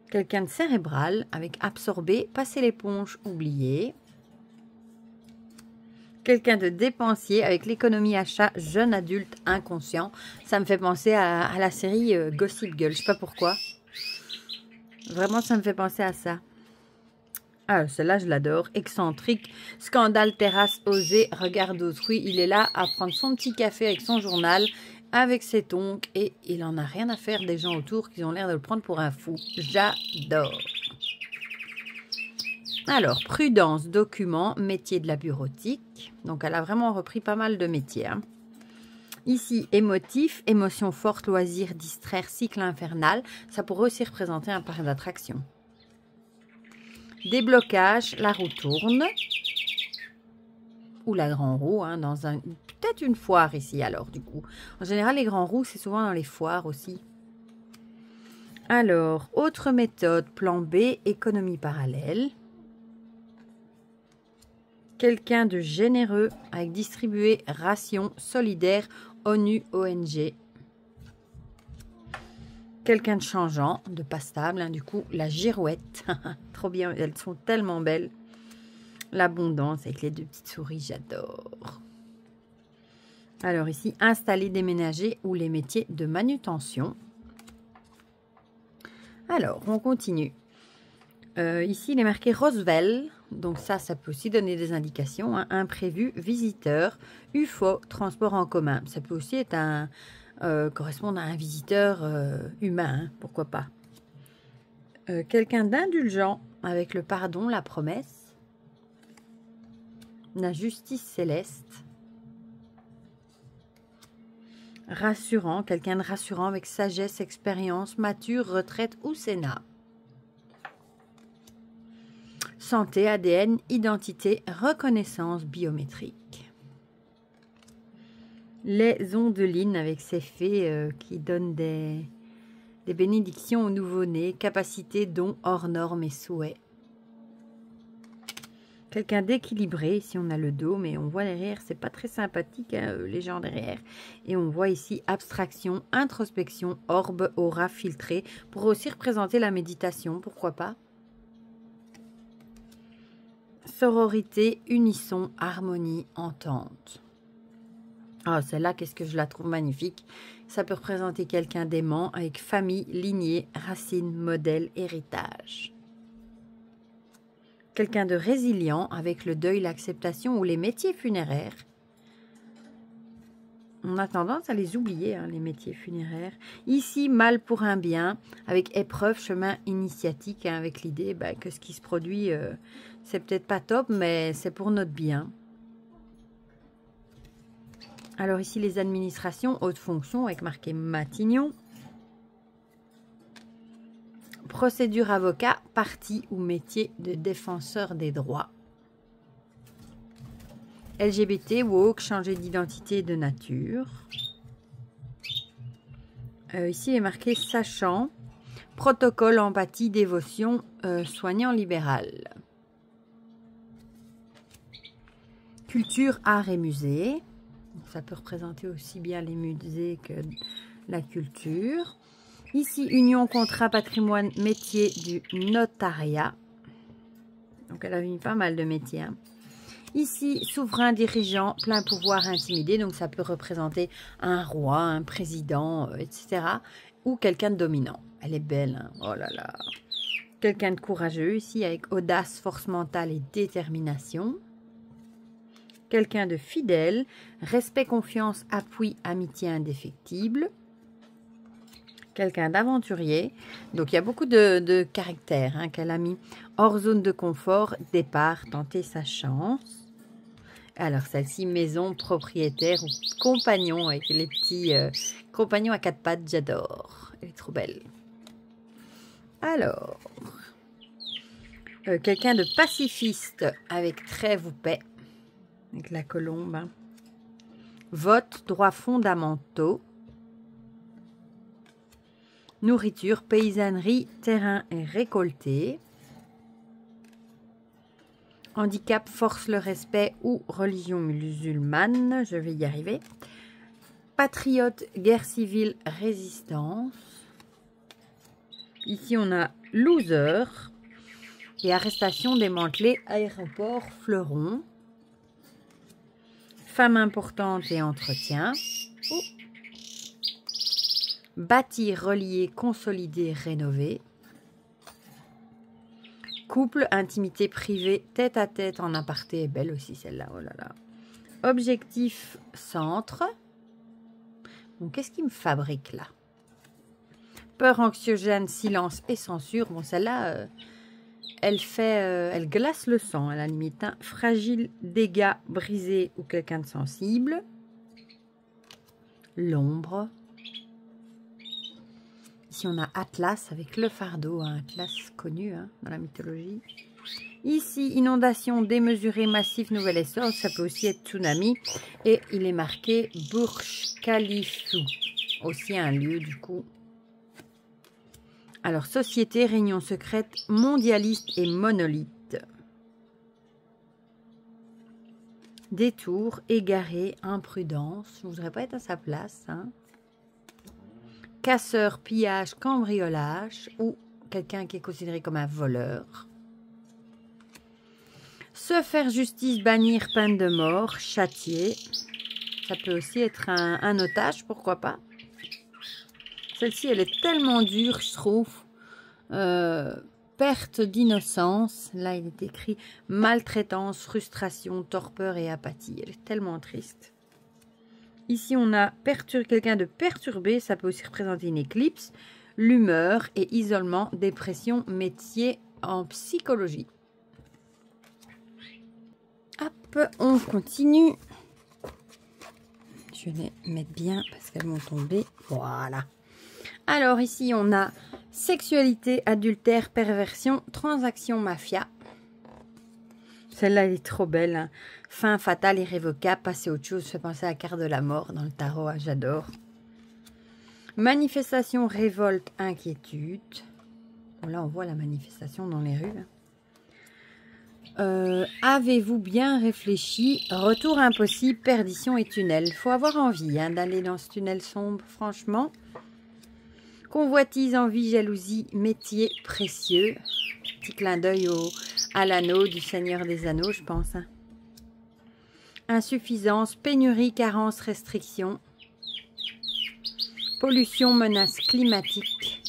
A: Quelqu'un de cérébral avec absorbé, passer l'éponge, oublié. Quelqu'un de dépensier avec l'économie achat, jeune adulte inconscient. Ça me fait penser à la série Gossip Girl, je sais pas pourquoi. Vraiment, ça me fait penser à ça. Ah, celle-là, je l'adore. Excentrique, scandale, terrasse, osé, regard d'autrui. Il est là à prendre son petit café avec son journal, avec ses tongs. Et il en a rien à faire des gens autour qui ont l'air de le prendre pour un fou. J'adore. Alors, prudence, document, métier de la bureautique. Donc, elle a vraiment repris pas mal de métiers. Hein. Ici, émotif, émotion forte, loisir, distraire, cycle infernal. Ça pourrait aussi représenter un parc d'attraction. Déblocage, la roue tourne. Ou la grande roue, hein, dans peut-être une foire ici alors du coup. En général, les grands roues, c'est souvent dans les foires aussi. Alors, autre méthode, plan B, économie parallèle. Quelqu'un de généreux avec distribuer, ration, solidaire, ONU, ONG. Quelqu'un de changeant, de pas stable, hein, du coup, la girouette. Trop bien, elles sont tellement belles. L'abondance avec les deux petites souris, j'adore. Alors ici, installer, déménager ou les métiers de manutention. Alors, on continue. Ici, il est marqué Roswell. Donc ça peut aussi donner des indications. Hein. Imprévu, visiteur, UFO, transport en commun. Ça peut aussi être correspondre à un visiteur humain, hein, pourquoi pas. Quelqu'un d'indulgent avec le pardon, la promesse. La justice céleste. Rassurant, quelqu'un de rassurant avec sagesse, expérience, mature, retraite ou sénat. Santé, ADN, identité, reconnaissance biométrique. Les ondelines avec ces fées qui donnent des bénédictions aux nouveau-nés, capacité, dons, hors normes et souhaits. Quelqu'un d'équilibré, ici on a le dos, mais on voit derrière, c'est pas très sympathique, hein, les gens derrière. Et on voit ici abstraction, introspection, orbe, aura, filtré, pour aussi représenter la méditation, pourquoi pas. Sororité, unisson, harmonie, entente. Ah, celle-là, qu'est-ce que je la trouve magnifique. Ça peut représenter quelqu'un d'aimant avec famille, lignée, racine, modèle, héritage. Quelqu'un de résilient avec le deuil, l'acceptation ou les métiers funéraires. On a tendance à les oublier, hein, les métiers funéraires. Ici, mal pour un bien, avec épreuve, chemin initiatique, hein, avec l'idée que ce qui se produit, c'est peut-être pas top, mais c'est pour notre bien. Alors ici, les administrations, haute fonction, avec marqué Matignon. Procédure avocat, parti ou métier de défenseur des droits. LGBT, woke, changer d'identité et de nature. Ici, il est marqué sachant. Protocole, empathie, dévotion, soignant libéral. Culture, art et musée. Ça peut représenter aussi bien les musées que la culture. Ici, union, contrat, patrimoine, métier du notariat. Donc, elle a mis pas mal de métiers. Hein. Ici, souverain, dirigeant, plein pouvoir, intimidé. Donc, ça peut représenter un roi, un président, etc. Ou quelqu'un de dominant. Elle est belle. Hein. Oh là là. Quelqu'un de courageux ici, avec audace, force mentale et détermination. Quelqu'un de fidèle, respect, confiance, appui, amitié indéfectible. Quelqu'un d'aventurier. Donc, il y a beaucoup de caractères hein, qu'elle a mis. Hors zone de confort, départ, tenter sa chance. Alors, celle-ci, maison, propriétaire ou compagnon, avec les petits compagnons à quatre pattes, j'adore. Elle est trop belle. Alors, quelqu'un de pacifiste avec trêve ou paix, avec la colombe. Hein. Vote, droits fondamentaux. Nourriture, paysannerie, terrain et récolté. Handicap, force le respect ou religion musulmane. Je vais y arriver. Patriote, guerre civile, résistance. Ici, on a loser. Et arrestation démantelée, aéroport, fleuron. Femme importante et entretien. Oh. Bâtir, relier, consolider, rénover. Couple, intimité privée, tête à tête en aparté. Est belle aussi celle-là, oh là là. Objectif, centre. Bon, qu'est-ce qui me fabrique là? Peur anxiogène, silence et censure. Bon, celle-là, elle glace le sang à la limite. Hein. Fragile, dégâts, brisé ou quelqu'un de sensible. L'ombre. Ici, on a Atlas avec le fardeau. Hein. Atlas connu hein, dans la mythologie. Ici, inondation démesurée, massif, nouvel essor. Ça peut aussi être tsunami. Et il est marqué Burj Khalifa. Aussi un lieu du coup. Alors, société, réunion secrète, mondialiste et monolithe. Détour, égaré, imprudence. Je ne voudrais pas être à sa place. Hein. Casseur, pillage, cambriolage. Ou quelqu'un qui est considéré comme un voleur. Se faire justice, bannir, peine de mort, châtier. Ça peut aussi être un otage, pourquoi pas. Celle-ci, elle est tellement dure, je trouve. Perte d'innocence. Là, il est écrit maltraitance, frustration, torpeur et apathie. Elle est tellement triste. Ici, on a quelqu'un de perturbé. Ça peut aussi représenter une éclipse. L'humeur et isolement, dépression, métier en psychologie. Hop, on continue. Je vais les mettre bien parce qu'elles vont tomber. Voilà. Alors ici, on a sexualité, adultère, perversion, transaction, mafia. Celle-là, elle est trop belle. Hein. Fin fatale, irrévocable, passer à autre chose. Fait penser à la carte de la mort dans le tarot. Hein, j'adore. Manifestation, révolte, inquiétude. Bon, là, on voit la manifestation dans les rues. Hein. Avez-vous bien réfléchi? Retour impossible, perdition et tunnel. Il faut avoir envie hein, d'aller dans ce tunnel sombre, franchement. Convoitise, envie, jalousie, métier précieux. Petit clin d'œil à l'anneau du Seigneur des Anneaux, je pense. Hein. Insuffisance, pénurie, carence, restriction. Pollution, menace climatique.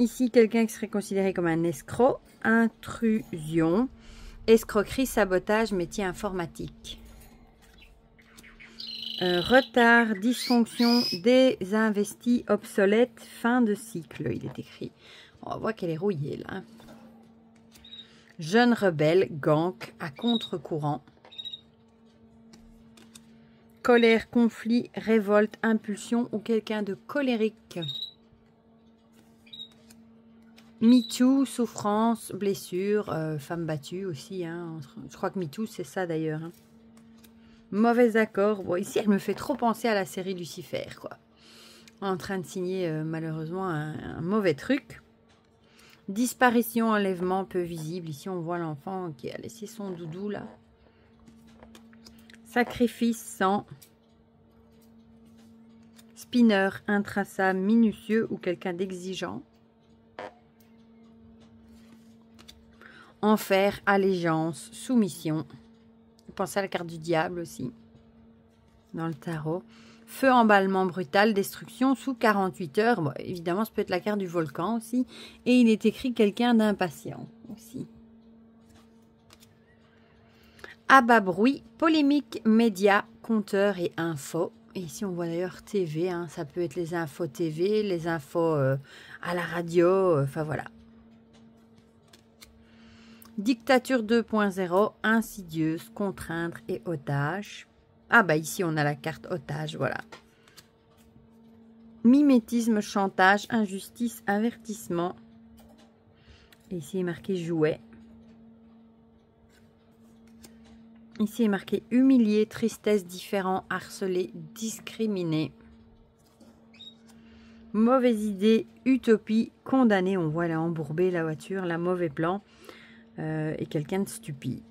A: Ici, quelqu'un qui serait considéré comme un escroc. Intrusion, escroquerie, sabotage, métier informatique. Retard, dysfonction, désinvesti, obsolète, fin de cycle, il est écrit. On voit qu'elle est rouillée là. Jeune rebelle, gang, à contre-courant. Colère, conflit, révolte, impulsion ou quelqu'un de colérique. MeToo, souffrance, blessure, femme battue aussi. Hein. Je crois que MeToo, c'est ça d'ailleurs. Hein. Mauvais accord. Bon, ici, elle me fait trop penser à la série Lucifer, quoi. En train de signer, malheureusement, un mauvais truc. Disparition, enlèvement peu visible. Ici, on voit l'enfant qui a laissé son doudou, là. Sacrifice, sang. Spinner, intraçable, minutieux ou quelqu'un d'exigeant. Enfer, allégeance, soumission. Pensez à la carte du diable aussi. Dans le tarot. Feu, emballement brutal, destruction sous 48 heures. Bon, évidemment, ça peut être la carte du volcan aussi. Et il est écrit quelqu'un d'impatient aussi. Abat bruit, polémique, médias, compteurs et infos. Et ici, on voit d'ailleurs TV. Hein, ça peut être les infos TV, les infos à la radio. Enfin, voilà. Dictature 2.0, insidieuse, contraindre et otage. Ah bah ici on a la carte otage, voilà. Mimétisme, chantage, injustice, avertissement. Et ici est marqué jouet. Ici est marqué humilié, tristesse, différent, harcelé, discriminé. Mauvaise idée, utopie, condamné. On voit là embourbé la voiture, la mauvais plan. Et quelqu'un de stupide.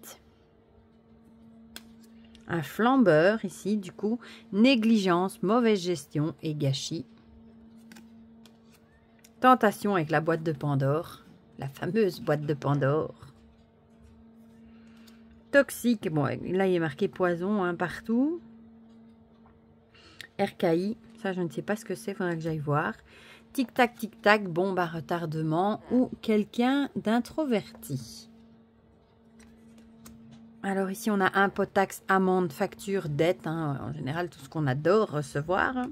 A: Un flambeur ici, du coup, négligence, mauvaise gestion et gâchis. Tentation avec la boîte de Pandore, la fameuse boîte de Pandore. Toxique, bon, là il est marqué poison hein, partout. RKI, ça je ne sais pas ce que c'est, il faudra que j'aille voir. Tic-tac, tic-tac, bombe à retardement ou quelqu'un d'introverti. Alors ici, on a impôt, taxe, amende, facture, dette. Hein, en général, tout ce qu'on adore recevoir.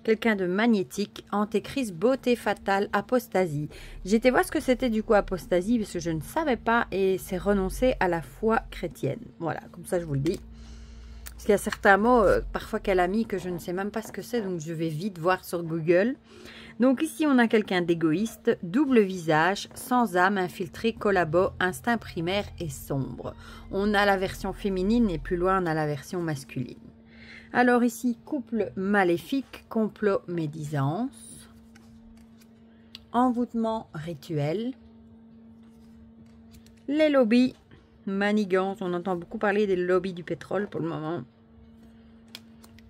A: Quelqu'un de magnétique, antéchrist, beauté fatale, apostasie. J'ai été voir ce que c'était du coup apostasie parce que je ne savais pas et c'est renoncer à la foi chrétienne. Voilà, comme ça je vous le dis. Parce qu'il y a certains mots parfois qu'elle a mis que je ne sais même pas ce que c'est, donc je vais vite voir sur Google. Donc ici on a quelqu'un d'égoïste, double visage, sans âme, infiltré, collabo, instinct primaire et sombre. On a la version féminine et plus loin on a la version masculine. Alors ici, couple maléfique, complot médisance, envoûtement rituel, les lobbies, manigance, on entend beaucoup parler des lobbies du pétrole pour le moment.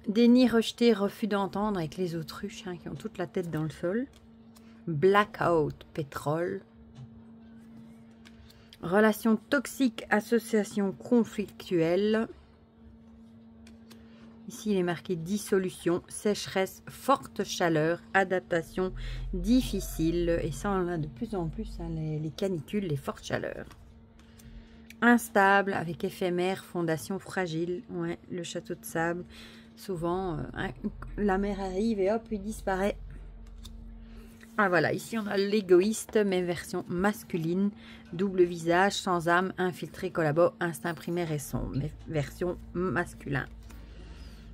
A: Déni rejeté, refus d'entendre avec les autruches qui ont toute la tête dans le sol. Blackout, pétrole. Relation toxique, association conflictuelle. Ici, il est marqué dissolution, sécheresse, forte chaleur, adaptation difficile. Et ça, on en a de plus en plus, hein, les canicules, les fortes chaleurs. Instable, avec éphémère, fondation fragile. Ouais, le château de sable. Souvent, la mer arrive et hop, il disparaît. Ah voilà, ici, on a l'égoïste, mais version masculine. Double visage, sans âme, infiltré, collabo, instinct primaire et sombre. Mais version masculin.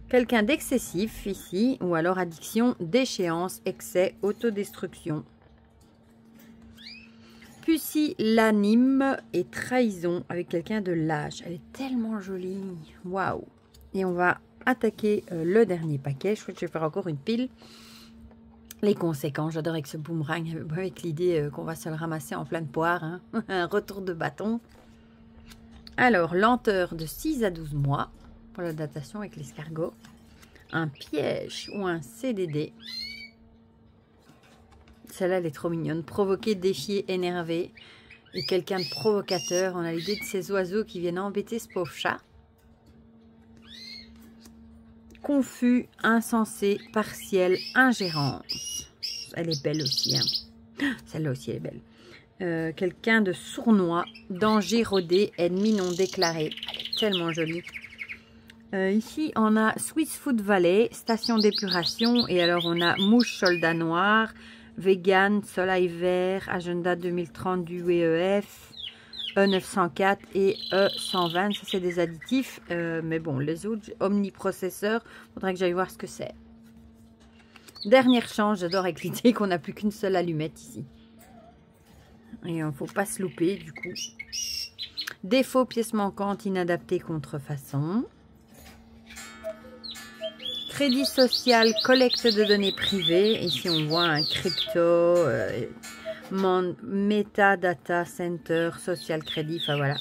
A: Quelqu'un d'excessif ici, ou alors addiction, déchéance, excès, autodestruction. Pusillanime et trahison avec quelqu'un de lâche. Elle est tellement jolie. Waouh! Et on va attaquer le dernier paquet. Je crois que je vais faire encore une pile. Les conséquences, j'adore avec ce boomerang, avec l'idée qu'on va se le ramasser en pleine poire. Hein. Un retour de bâton. Alors, lenteur de 6 à 12 mois. Pour la datation avec l'escargot, un piège ou un CDD. Celle-là, elle est trop mignonne. Provoquer, défier, énerver. Et quelqu'un de provocateur. On a l'idée de ces oiseaux qui viennent embêter ce pauvre chat. Confus, insensé, partiel, ingérence. Elle est belle aussi. Hein. Celle-là aussi, elle est belle. Quelqu'un de sournois, danger rodé, ennemi non déclaré. Elle est tellement jolie. Ici, on a Swiss Food Valley, station d'épuration. Et alors, on a mouche soldat noir, vegan, soleil vert, agenda 2030 du WEF, E904 et E120. Ça, c'est des additifs. Mais bon, les autres, omniprocesseurs, faudrait que j'aille voir ce que c'est. Dernière chance, j'adore avec l'idée qu'on n'a plus qu'une seule allumette ici. Et il ne faut pas se louper, du coup. Défaut, pièce manquante, inadaptée, contrefaçon. Crédit social, collecte de données privées. Ici, on voit un crypto, metadata center, social crédit. Enfin, voilà.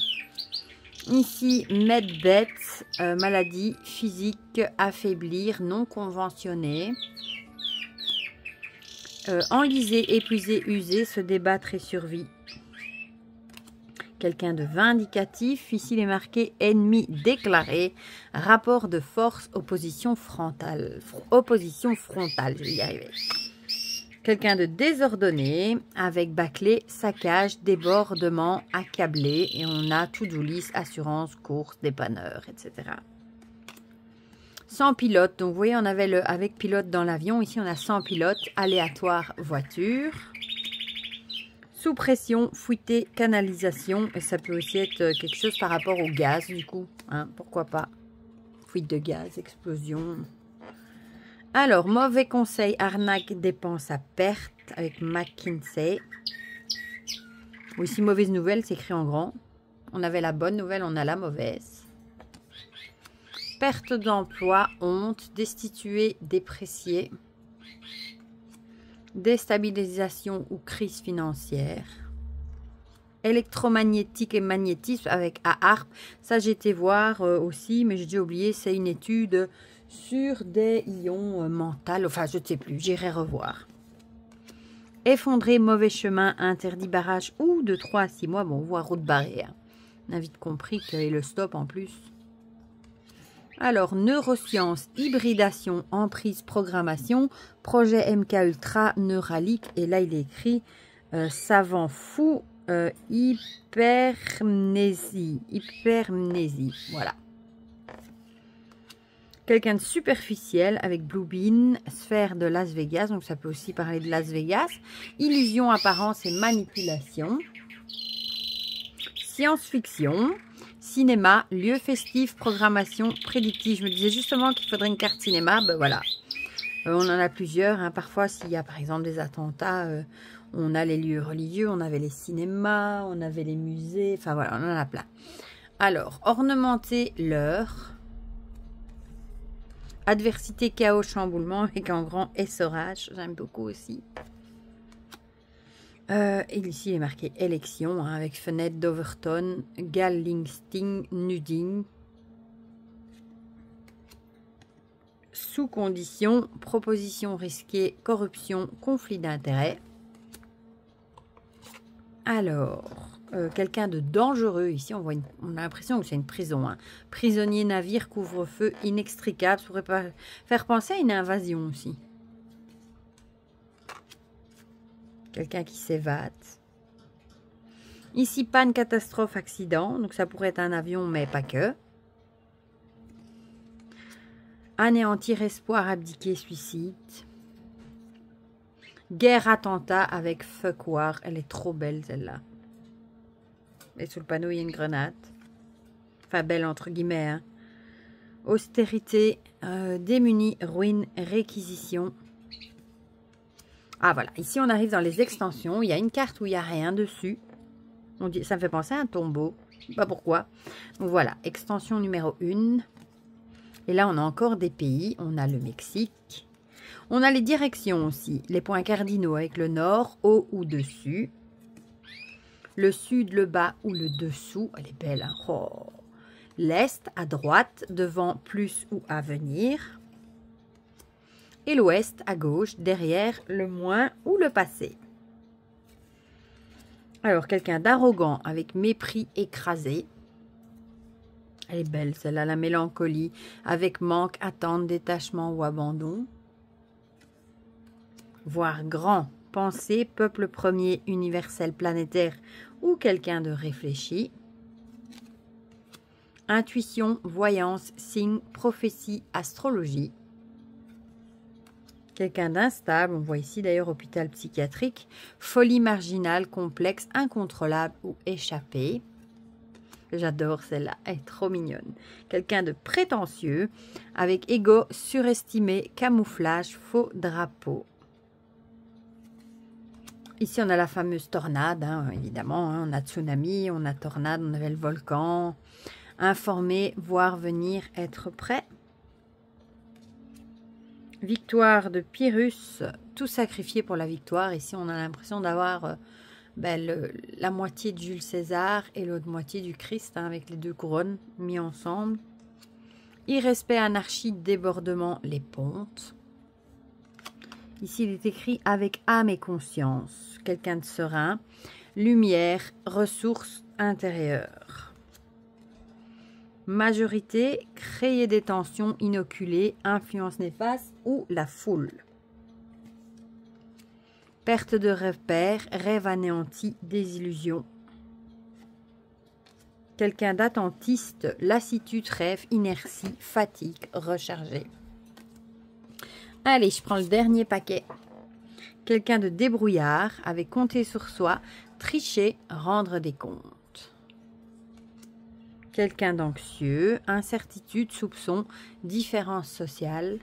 A: Ici, medbet, maladie physique, affaiblir, non conventionnée. Enliser, épuiser, user, se débattre et survie. Quelqu'un de vindicatif. Ici, il est marqué ennemi déclaré. Rapport de force, opposition frontale. Je vais y arriver. Quelqu'un de désordonné avec bâclé, saccage, débordement, accablé. Et on a to-do list, assurance, course, dépanneur, etc. Sans pilote. Donc, vous voyez, on avait le avec pilote dans l'avion. Ici, on a sans pilote, aléatoire, voiture. Sous pression, fouetté, canalisation. Et ça peut aussi être quelque chose par rapport au gaz, du coup. Hein, pourquoi pas. Fuite de gaz, explosion. Alors, mauvais conseil, arnaque, dépense à perte avec McKinsey. Ou ici, mauvaise nouvelle, c'est écrit en grand. On avait la bonne nouvelle, on a la mauvaise. Perte d'emploi, honte, destitué, déprécié. Déstabilisation ou crise financière. Électromagnétique et magnétisme avec AARP. Ça, j'ai été voir aussi, mais j'ai déjà oublié. C'est une étude sur des ions mentaux. Enfin, je ne sais plus. J'irai revoir. Effondré, mauvais chemin, interdit barrage ou de 3 à 6 mois. Bon, on voit route barrée. Hein. On a vite compris qu'il y avait le stop en plus. Alors, neurosciences, hybridation, emprise, programmation, projet MK Ultra, neuralique. Et là, il est écrit savant fou, hypermnésie. Hypermnésie, voilà. Quelqu'un de superficiel avec Blue Bean, sphère de Las Vegas, donc ça peut aussi parler de Las Vegas. Illusion, apparence et manipulation. Science-fiction. Cinéma, lieu festif, programmation, prédictive. Je me disais justement qu'il faudrait une carte cinéma, ben voilà. On en a plusieurs, hein. Parfois s'il y a par exemple des attentats, on a les lieux religieux, on avait les cinémas, on avait les musées, enfin voilà, on en a plein. Alors, ornementer l'heure. Adversité, chaos, chamboulement avec un grand essorage. J'aime beaucoup aussi. Et ici, il est marqué élection hein, avec fenêtre d'Overton, Gallingsting, Nuding. Sous condition, proposition risquée, corruption, conflit d'intérêts. Alors, quelqu'un de dangereux, ici on a l'impression que c'est une prison. Hein. Prisonnier, navire, couvre-feu, inextricable, ça pourrait faire penser à une invasion aussi. Quelqu'un qui s'évade. Ici, panne, catastrophe, accident, donc ça pourrait être un avion, mais pas que. Anéantir, espoir, abdiquer, suicide. Guerre, attentat avec fuck war. Elle est trop belle celle-là. Et sous le panneau, il y a une grenade. Enfin, belle entre guillemets. Hein. Austérité, démuni, ruine, réquisition. Ah voilà, ici on arrive dans les extensions. Il y a une carte où il n'y a rien dessus. On dit, ça me fait penser à un tombeau. Je sais pas pourquoi. Donc voilà, extension numéro 1. Et là, on a encore des pays. On a le Mexique. On a les directions aussi. Les points cardinaux avec le nord, haut ou dessus. Le sud, le bas ou le dessous. Elle est belle. Hein oh. L'est, à droite, devant, plus ou à venir. Et l'ouest, à gauche, derrière, le moins ou le passé. Alors, quelqu'un d'arrogant avec mépris écrasé. Elle est belle, celle-là, la mélancolie, avec manque, attente, détachement ou abandon. Voir grand, pensée, peuple premier, universel, planétaire ou quelqu'un de réfléchi. Intuition, voyance, signe, prophétie, astrologie. Quelqu'un d'instable, on voit ici d'ailleurs hôpital psychiatrique. Folie marginale, complexe, incontrôlable ou échappée. J'adore celle-là, elle est trop mignonne. Quelqu'un de prétentieux, avec ego surestimé, camouflage, faux drapeau. Ici, on a la fameuse tornade, hein, évidemment. Hein, on a tsunami, on a tornade, on avait le volcan. Informer, voir venir, être prêt. Victoire de Pyrrhus, tout sacrifié pour la victoire. Ici, on a l'impression d'avoir... la moitié de Jules César et l'autre moitié du Christ, hein, avec les deux couronnes mis ensemble. Irrespect, anarchie, débordement, les pontes. Ici, il est écrit avec âme et conscience. Quelqu'un de serein. Lumière, ressources intérieures. Majorité, créer des tensions inoculées, influence néfaste ou la foule. Perte de repères, rêve anéanti, désillusion. Quelqu'un d'attentiste, lassitude, rêve, inertie, fatigue, rechargé. Allez, je prends le dernier paquet. Quelqu'un de débrouillard, avec compter sur soi, tricher, rendre des comptes. Quelqu'un d'anxieux, incertitude, soupçon, différence sociale.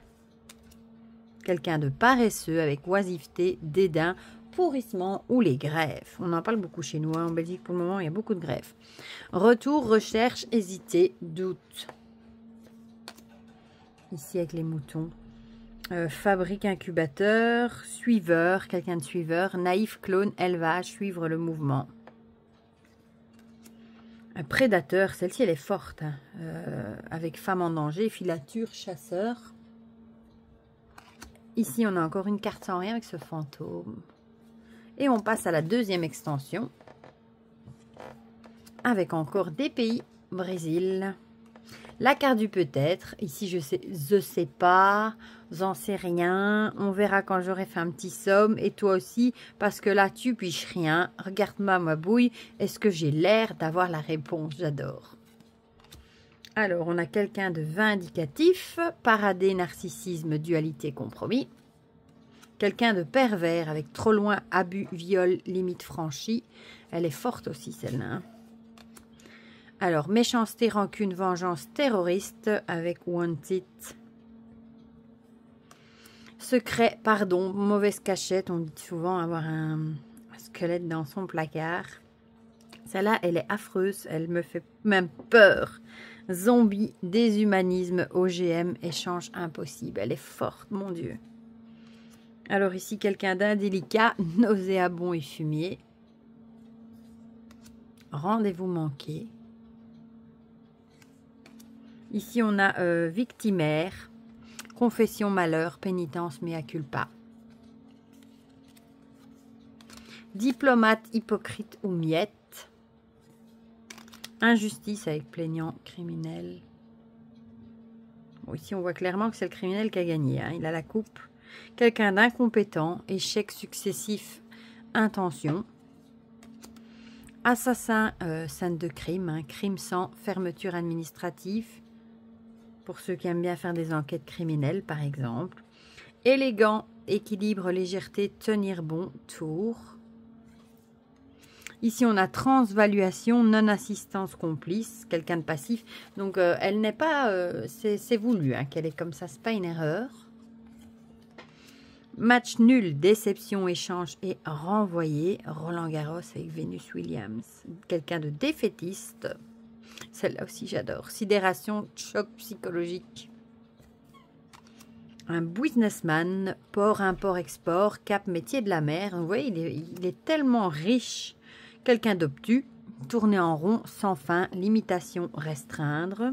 A: Quelqu'un de paresseux avec oisiveté, dédain, pourrissement ou les grèves. On en parle beaucoup chez nous. Hein. En Belgique, pour le moment, il y a beaucoup de grèves. Retour, recherche, hésiter, doute. Ici, avec les moutons. Fabrique, incubateur, suiveur, quelqu'un de suiveur. Naïf, clone, élevage, suivre le mouvement. Un prédateur, celle-ci, elle est forte. Hein. Avec femme en danger, filature, chasseur. Ici, on a encore une carte sans rien avec ce fantôme. Et on passe à la deuxième extension. Avec encore des pays. Brésil. La carte du peut-être. Ici, je sais pas. J'en sais rien. On verra quand j'aurai fait un petit somme. Et toi aussi, parce que là, tu piches rien. Regarde-moi, ma bouille. Est-ce que j'ai l'air d'avoir la réponse? J'adore. Alors, on a quelqu'un de vindicatif, paradé, narcissisme, dualité, compromis. Quelqu'un de pervers, avec trop loin, abus, viol, limite franchie. Elle est forte aussi, celle-là. Hein. Alors, méchanceté, rancune, vengeance, terroriste, avec Wanted. Secret, pardon, mauvaise cachette. On dit souvent avoir un squelette dans son placard. Celle-là, elle est affreuse. Elle me fait même peur. Zombie, déshumanisme, OGM, échange impossible. Elle est forte, mon Dieu. Alors ici, quelqu'un d'indélicat, nauséabond et fumier. Rendez-vous manqué. Ici, on a victimaire, confession, malheur, pénitence, mea culpa. Diplomate, hypocrite ou miette. Injustice avec plaignant, criminel. Bon, ici, on voit clairement que c'est le criminel qui a gagné. Hein. Il a la coupe. Quelqu'un d'incompétent, échec successif, intention. Assassin, scène de crime, hein. Crime sans fermeture administrative. Pour ceux qui aiment bien faire des enquêtes criminelles, par exemple. Élégant, équilibre, légèreté, tenir bon, tour. Ici, on a transvaluation, non-assistance complice, quelqu'un de passif. Donc, elle n'est pas... c'est voulu hein, qu'elle est comme ça, c'est pas une erreur. Match nul, déception, échange et renvoyé. Roland Garros avec Venus Williams. Quelqu'un de défaitiste. Celle-là aussi, j'adore. Sidération, choc psychologique. Un businessman, port, import, export, cap, métier de la mer. Vous voyez, il est tellement riche. Quelqu'un d'obtus, tourner en rond, sans fin, limitation, restreindre.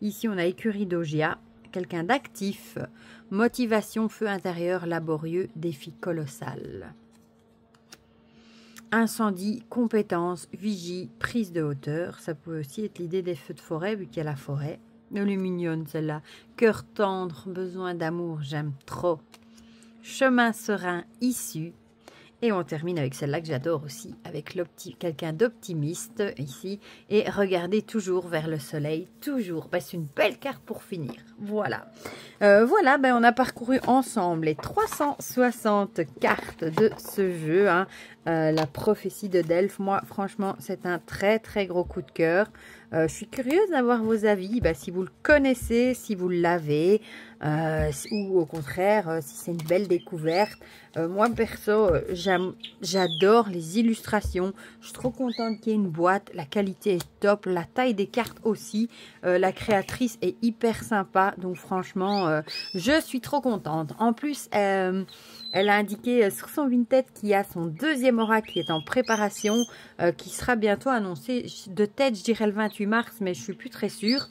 A: Ici, on a écurie d'Ogia. Quelqu'un d'actif, motivation, feu intérieur, laborieux, défi colossal. Incendie, compétence, vigie, prise de hauteur. Ça peut aussi être l'idée des feux de forêt, vu qu'il y a la forêt. Elle est mignonne, celle-là. Cœur tendre, besoin d'amour, j'aime trop. Chemin serein, issue. Et on termine avec celle-là que j'adore aussi, avec quelqu'un d'optimiste ici. Et regardez toujours vers le soleil, toujours. Ben, c'est une belle carte pour finir. Voilà. Voilà, ben, on a parcouru ensemble les 360 cartes de ce jeu. Hein. La prophétie de Delphes. Moi, franchement, c'est un très, très gros coup de cœur. Je suis curieuse d'avoir vos avis. Ben, si vous le connaissez, si vous l'avez, ou au contraire, si c'est une belle découverte. Moi, perso, j'adore les illustrations. Je suis trop contente qu'il y ait une boîte. La qualité est top. La taille des cartes aussi. La créatrice est hyper sympa. Donc, franchement, je suis trop contente. En plus, elle a indiqué sur son Vinted qu'il y a son deuxième oracle qui est en préparation, qui sera bientôt annoncé. De tête, je dirais le 28 mars, mais je suis plus très sûre.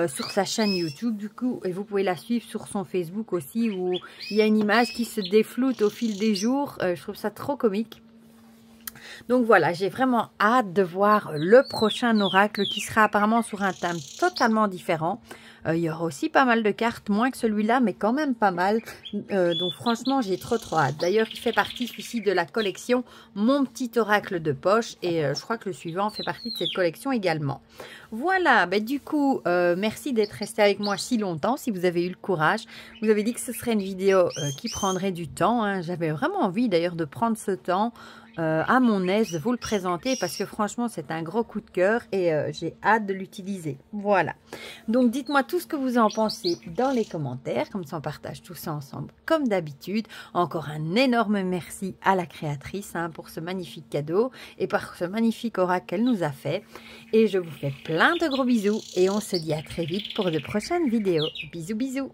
A: Sur sa chaîne YouTube, du coup, et vous pouvez la suivre sur son Facebook aussi, où il y a une image qui se défloute au fil des jours. Je trouve ça trop comique. Donc voilà, j'ai vraiment hâte de voir le prochain oracle qui sera apparemment sur un thème totalement différent. Il y aura aussi pas mal de cartes, moins que celui-là, mais quand même pas mal. Donc franchement, j'ai trop hâte. D'ailleurs, il fait partie, celui-ci, de la collection Mon Petit Oracle de Poche. Et je crois que le suivant fait partie de cette collection également. Voilà, ben, du coup, merci d'être resté avec moi si longtemps, si vous avez eu le courage. Vous avez dit que ce serait une vidéo qui prendrait du temps. Hein. J'avais vraiment envie d'ailleurs de prendre ce temps à mon aise de vous le présenter parce que franchement c'est un gros coup de cœur et j'ai hâte de l'utiliser. Voilà, donc dites-moi tout ce que vous en pensez dans les commentaires, comme ça on partage tout ça ensemble comme d'habitude. Encore un énorme merci à la créatrice hein, pour ce magnifique cadeau et par ce magnifique oracle qu'elle nous a fait, et je vous fais plein de gros bisous et on se dit à très vite pour de prochaines vidéos. Bisous bisous.